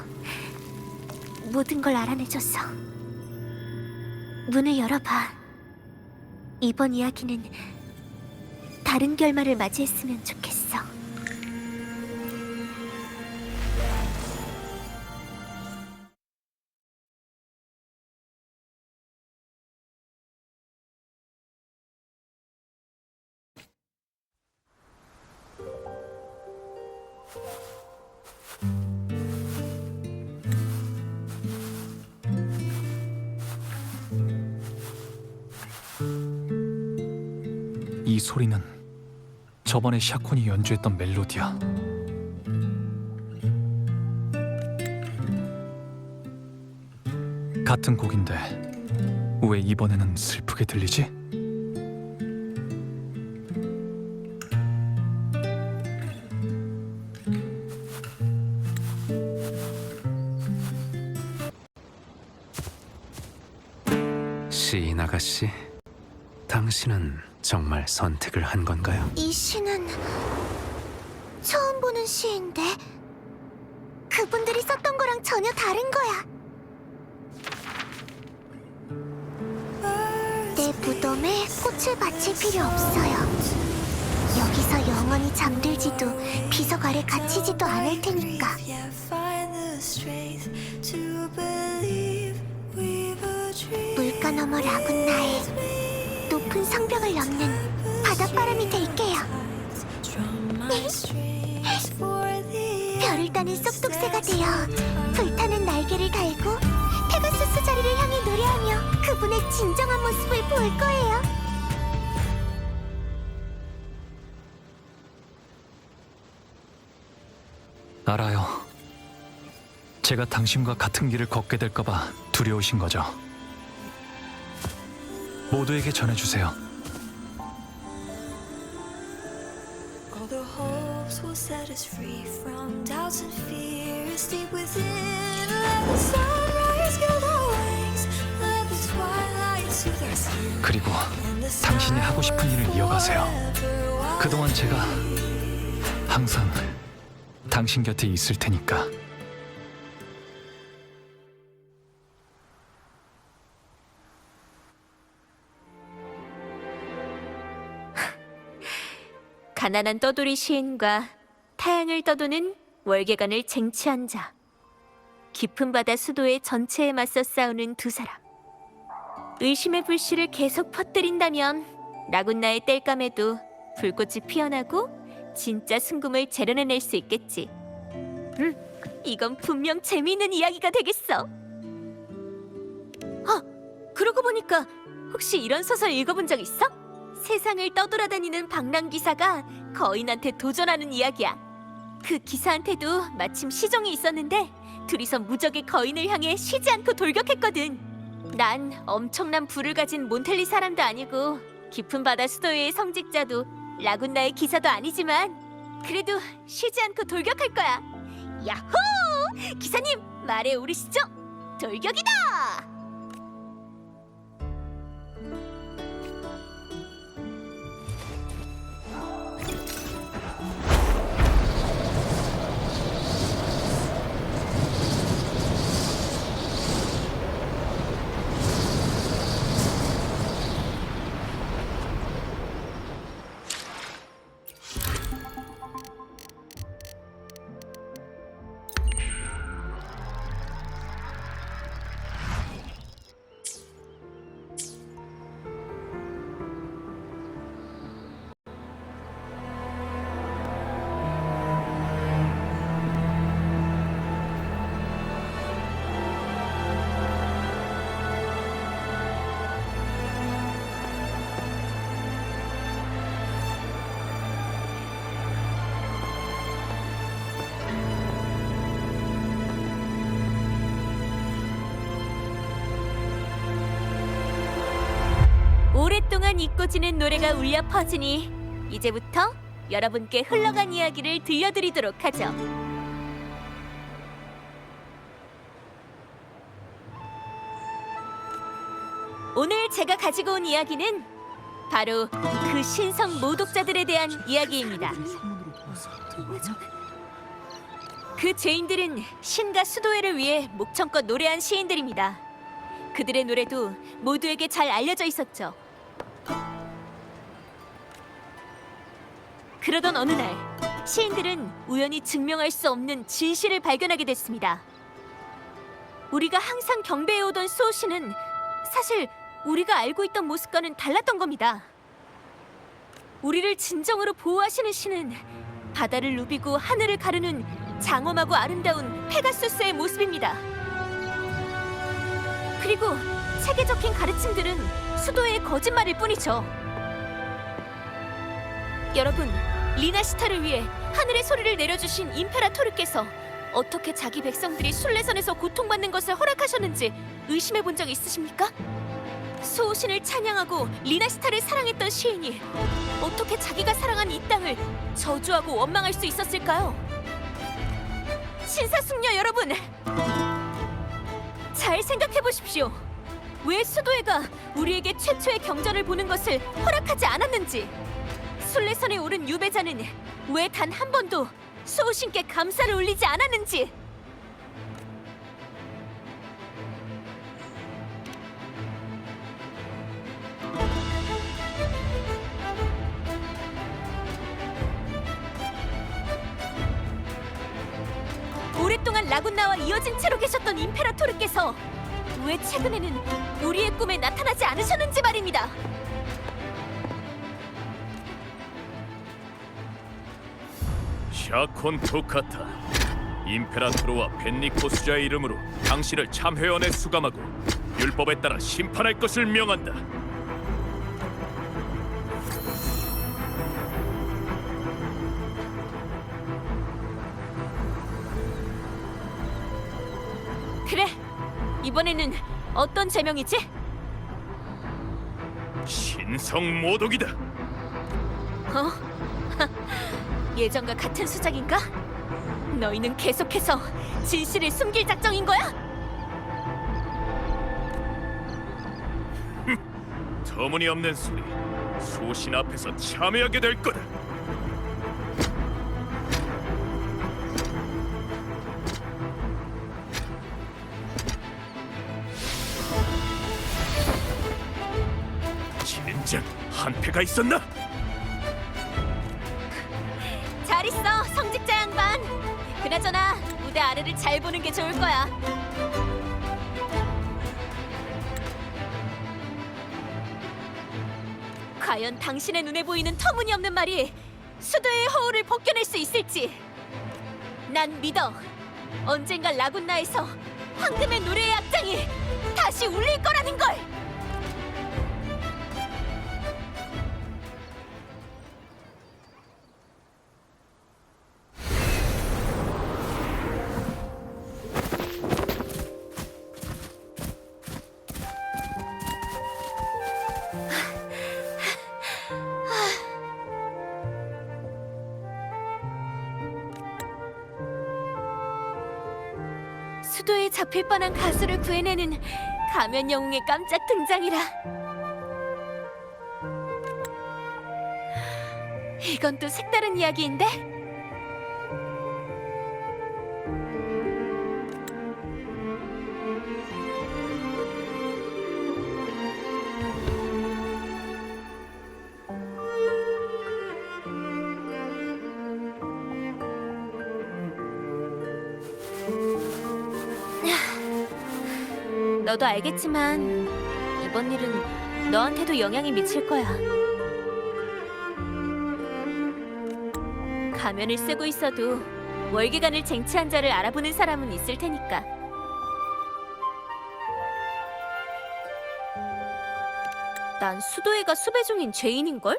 모든 걸 알아내줘서. 문을 열어봐. 이번 이야기는 다른 결말을 맞이했으면 좋겠어. 이 소리는 저번에 샤콘이 연주했던 멜로디야. 같은 곡인데 왜 이번에는 슬프게 들리지? 시인 아가씨, 당신은 정말 선택을 한 건가요? 이 시는 처음 보는 시인데 그분들이 썼던 거랑 전혀 다른 거야. 내 무덤에 꽃을 바칠 필요 없어요. 여기서 영원히 잠들지도 비석 아래 갇히지도 않을 테니까. 물가 너머 라군나의 높은 성벽을 넘는 바닷바람이 될게요. 별을 따는 쏙독새가 되어 불타는 날개를 달고 페가수스 자리를 향해 노래하며 그분의 진정한 모습을 볼 거예요. 알아요. 제가 당신과 같은 길을 걷게 될까봐 두려우신 거죠. 모두에게 전해주세요. All the hopes will set us free from doubts and fears deep within. Let the sunrise gild our wings. Let the twilight soothe our skin. 그리고 당신이 하고 싶은 일을 이어가세요. 그동안 제가 항상 당신 곁에 있을 테니까. 가난한 떠돌이 시인과 타향을 떠도는 월계관을 쟁취한 자. 깊은 바다 수도의 전체에 맞서 싸우는 두 사람. 의심의 불씨를 계속 퍼뜨린다면 라군나의 땔감에도 불꽃이 피어나고 진짜 순금을 재련해낼 수 있겠지. 이건 분명 재미있는 이야기가 되겠어. 그러고 보니까 혹시 이런 소설 읽어본 적 있어? 세상을 떠돌아다니는 방랑기사가 거인한테 도전하는 이야기야. 그 기사한테도 마침 시종이 있었는데 둘이서 무적의 거인을 향해 쉬지 않고 돌격했거든. 난 엄청난 부를 가진 몬텔리 사람도 아니고 깊은 바다 수도의 성직자도 라군나의 기사도 아니지만 그래도 쉬지 않고 돌격할 거야. 야호! 기사님, 말해 오르시죠? 돌격이다! 오랫동안 잊고 지낸 노래가 울려 퍼지니 이제부터 여러분께 흘러간 이야기를 들려드리도록 하죠. 오늘 제가 가지고 온 이야기는 바로 그 신성 모독자들에 대한 이야기입니다. 그 죄인들은 신과 수도회를 위해 목청껏 노래한 시인들입니다. 그들의 노래도 모두에게 잘 알려져 있었죠. 그러던 어느 날 시인들은 우연히 증명할 수 없는 진실을 발견하게 됐습니다. 우리가 항상 경배해오던 수호신은 사실 우리가 알고 있던 모습과는 달랐던 겁니다. 우리를 진정으로 보호하시는 신은 바다를 누비고 하늘을 가르는 장엄하고 아름다운 페가수스의 모습입니다. 그리고 책에 적힌 가르침들은 수도의 거짓말일 뿐이죠. 여러분, 리나시타를 위해 하늘의 소리를 내려주신 임페라토르께서 어떻게 자기 백성들이 순례선에서 고통받는 것을 허락하셨는지 의심해 본 적 있으십니까? 수호신을 찬양하고 리나시타를 사랑했던 시인이 어떻게 자기가 사랑한 이 땅을 저주하고 원망할 수 있었을까요? 신사숙녀 여러분, 잘 생각해 보십시오. 왜 수도회가 우리에게 최초의 경전을 보는 것을 허락하지 않았는지, 순례선에 오른 유배자는 왜 단 한 번도 수호신께 감사를 올리지 않았는지. 오랫동안 라군나와 이어진 채로 계셨던 임페라토르께서 왜 최근에는 우리의 꿈에 나타나지 않으셨는지 말입니다. 샤콘 토카타, 임페라토르와 벤니코 수자의 이름으로 당신을 참회원에 수감하고 율법에 따라 심판할 것을 명한다. 그래, 이번에는 어떤 제명이지? 신성 모독이다. 어? 예전과 같은 수작인가? 너희는 계속해서 진실을 숨길 작정인 거야? 터무니없는 소리. 수호신 앞에서 참회하게 될 거다. 진작 한패가 있었나? 잘 있어, 성직자 양반. 그나저나 무대 아래를 잘 보는 게 좋을 거야. 과연 당신의 눈에 보이는 터무니없는 말이 수도의 허울을 벗겨낼 수 있을지. 난 믿어. 언젠가 라군나에서 황금의 노래의 악장이 다시 울릴 거라는 걸. 수도에 잡힐 뻔한 가수를 구해내는 가면 영웅의 깜짝 등장이라. 이건 또 색다른 이야기인데? 너도 알겠지만 이번 일은 너한테도 영향이 미칠 거야. 가면을 쓰고 있어도 월계관을 쟁취한 자를 알아보는 사람은 있을 테니까. 난 수도회가 수배 중인 죄인인걸?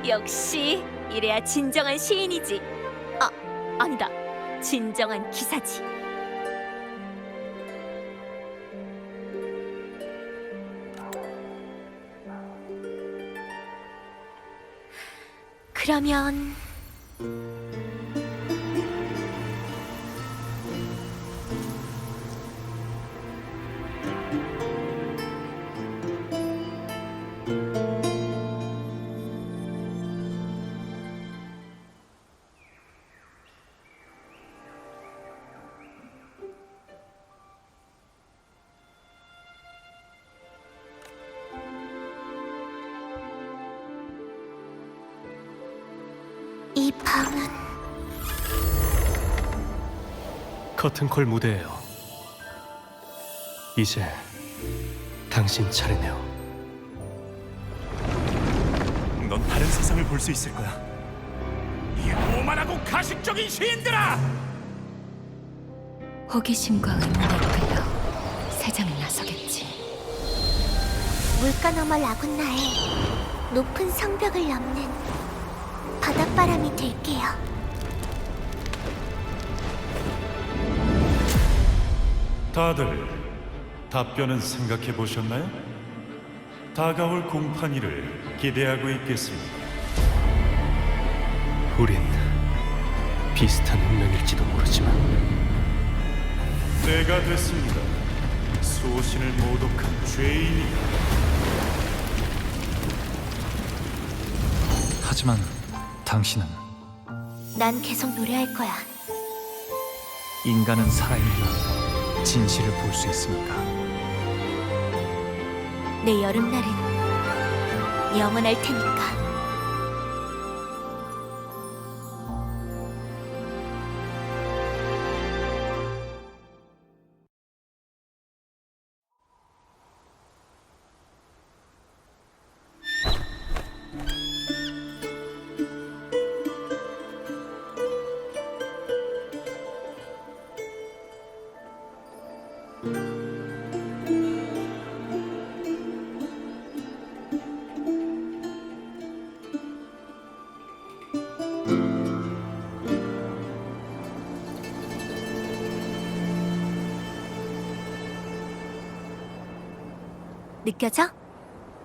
역시 이래야 진정한 시인이지. 아, 아니다. 진정한 기사지. 그러면 이 방은 커튼콜 무대예요. 이제 당신 차례네요. 넌 다른 세상을 볼 수 있을 거야. 이 오만하고 가식적인 시인들아! 호기심과 의문에 이끌려 세상을 나서겠지. 물가 너머 라군나의 높은 성벽을 넘는 바닷바람이 될게요. 다들 답변은 생각해 보셨나요? 다가올 공판이를 기대하고 있겠습니다. 우린 비슷한 운명일지도 모르지만 때가 됐습니다. 수호신을 모독한 죄인이. 하지만 당신은 난 계속 노래할 거야. 인간은 살아있는 진실을 볼 수 있으니까. 내 여름날은 영원할 테니까. 느껴져?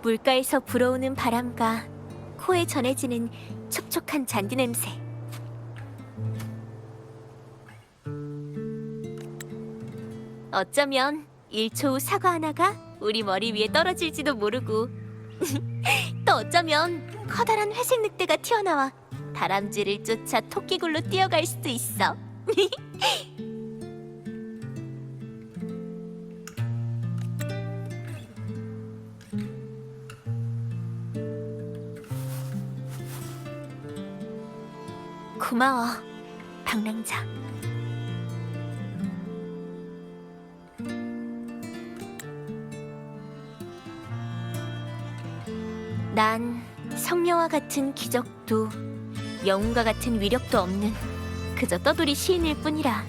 물가에서 불어오는 바람과 코에 전해지는 촉촉한 잔디 냄새. 어쩌면 1초 후 사과 하나가 우리 머리 위에 떨어질지도 모르고 또 어쩌면 커다란 회색 늑대가 튀어나와 다람쥐를 쫓아 토끼굴로 뛰어갈 수도 있어. 고마워, 방랑자. 난 성녀와 같은 기적도 영웅과 같은 위력도 없는 그저 떠돌이 시인일 뿐이라.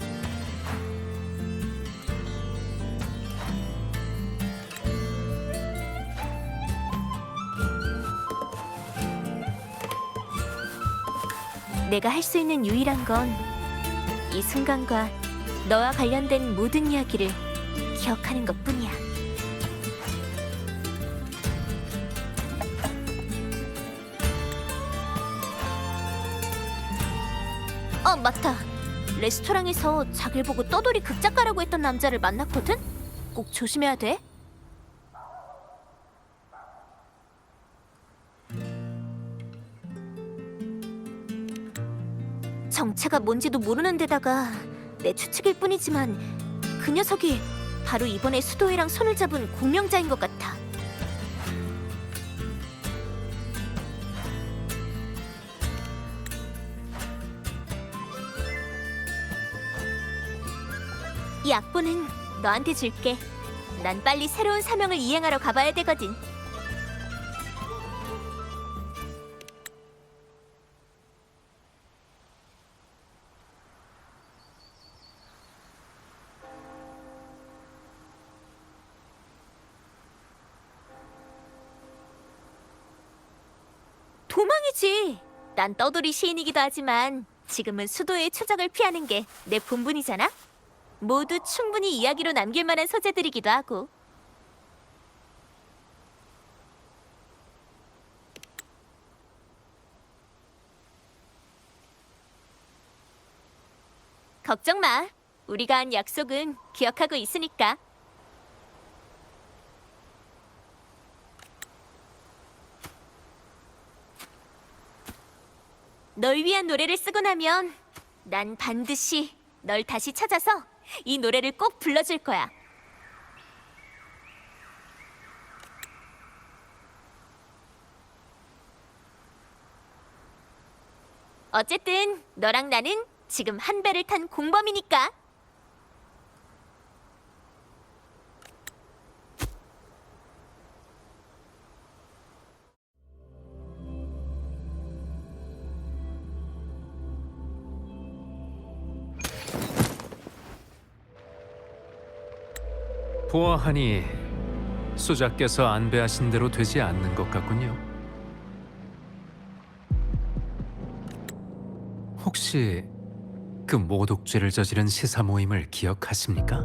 내가 할 수 있는 유일한 건 이 순간과 너와 관련된 모든 이야기를 기억하는 것뿐이야. 맞다. 레스토랑에서 자길 보고 떠돌이 극작가라고 했던 남자를 만났거든? 꼭 조심해야 돼. 정체가 뭔지도 모르는 데다가 내 추측일 뿐이지만 그 녀석이 바로 이번에 수도회랑 손을 잡은 공명자인 것 같아. 이 악보는 너한테 줄게. 난 빨리 새로운 사명을 이행하러 가봐야 되거든. 도망이지. 난 떠돌이 시인이기도 하지만 지금은 수도의 추적을 피하는 게 내 본분이잖아. 모두 충분히 이야기로 남길 만한 소재들이기도 하고. 걱정 마. 우리가 한 약속은 기억하고 있으니까. 널 위한 노래를 쓰고 나면 난 반드시 널 다시 찾아서 이 노래를 꼭 불러줄 거야. 어쨌든 너랑 나는 지금 한 배를 탄 공범이니까. 보아하니 수자께서 안배하신 대로 되지 않는 것 같군요. 혹시 그 모독죄를 저지른 시사 모임을 기억하십니까?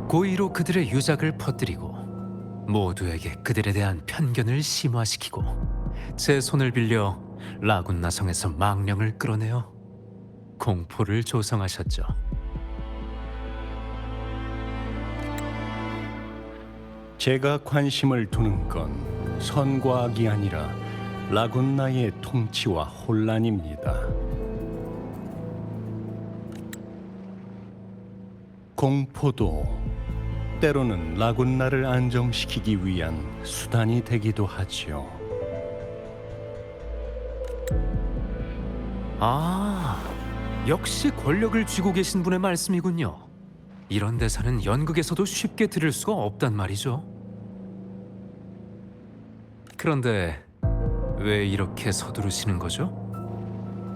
고의로 그들의 유작을 퍼뜨리고 모두에게 그들에 대한 편견을 심화시키고 제 손을 빌려 라군나 성에서 망령을 끌어내어 공포를 조성하셨죠. 제가 관심을 두는 건 선과 악이 아니라 라군나의 통치와 혼란입니다. 공포도 때로는 라군나를 안정시키기 위한 수단이 되기도 하죠. 아, 역시 권력을 쥐고 계신 분의 말씀이군요. 이런 대사는 연극에서도 쉽게 들을 수가 없단 말이죠. 그런데 왜 이렇게 서두르시는 거죠?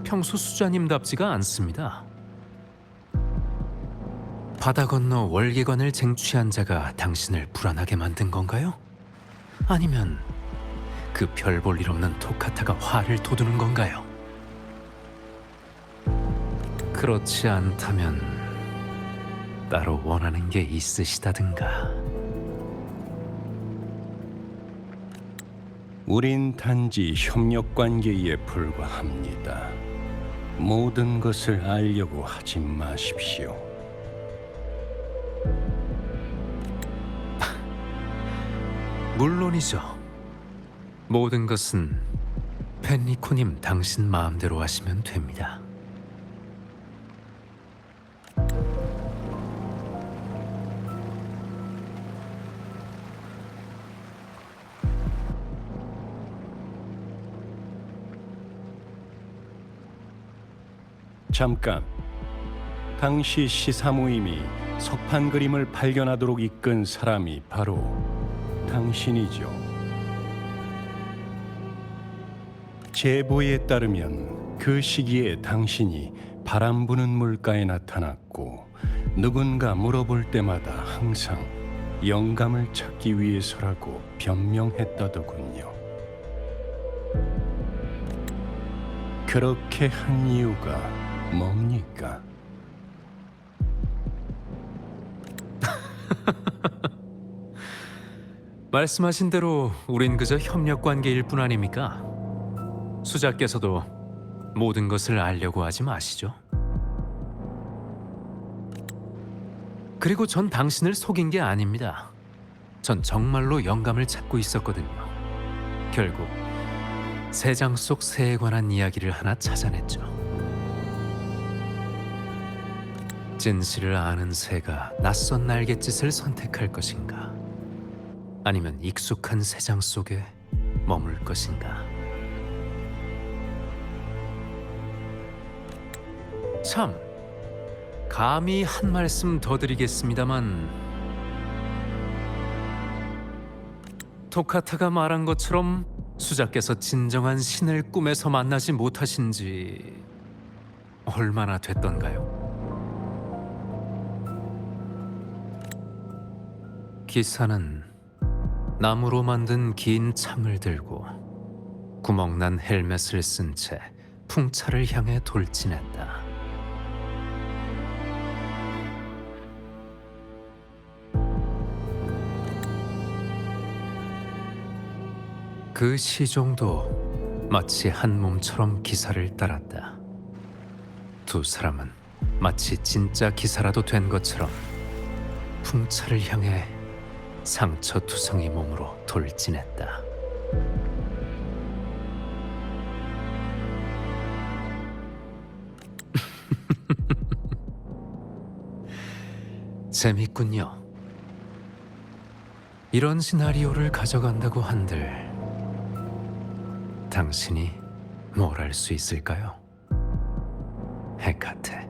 평소 수자님답지가 않습니다. 바다 건너 월계관을 쟁취한 자가 당신을 불안하게 만든 건가요? 아니면 그 별 볼 일 없는 토카타가 화를 돋우는 건가요? 그렇지 않다면 따로 원하는 게 있으시다든가. 우린 단지 협력 관계에 불과합니다. 모든 것을 알려고 하지 마십시오. 물론이죠. 모든 것은 펜리코님 당신 마음대로 하시면 됩니다. 잠깐. 당시 시사 모임이 석판 그림을 발견하도록 이끈 사람이 바로 당신이죠. 제보에 따르면 그 시기에 당신이 바람 부는 물가에 나타났고 누군가 물어볼 때마다 항상 영감을 찾기 위해서라고 변명했다더군요. 그렇게 한 이유가 뭡니까? 말씀하신 대로 우린 그저 협력 관계일 뿐 아닙니까? 수자께서도 모든 것을 알려고 하지 마시죠. 그리고 전 당신을 속인 게 아닙니다. 전 정말로 영감을 찾고 있었거든요. 결국 새 장 속 새에 관한 이야기를 하나 찾아냈죠. 진실을 아는 새가 낯선 날갯짓을 선택할 것인가? 아니면 익숙한 새장 속에 머물 것인가? 참, 감히 한 말씀 더 드리겠습니다만 토카타가 말한 것처럼 수자께서 진정한 신을 꿈에서 만나지 못하신 지 얼마나 됐던가요? 기사는 나무로 만든 긴 창을 들고 구멍난 헬멧을 쓴 채 풍차를 향해 돌진했다. 그 시종도 마치 한 몸처럼 기사를 따랐다. 두 사람은 마치 진짜 기사라도 된 것처럼 풍차를 향해 상처투성이 몸으로 돌진했다. 재밌군요. 이런 시나리오를 가져간다고 한들 당신이 뭘 할 수 있을까요? 헤카테.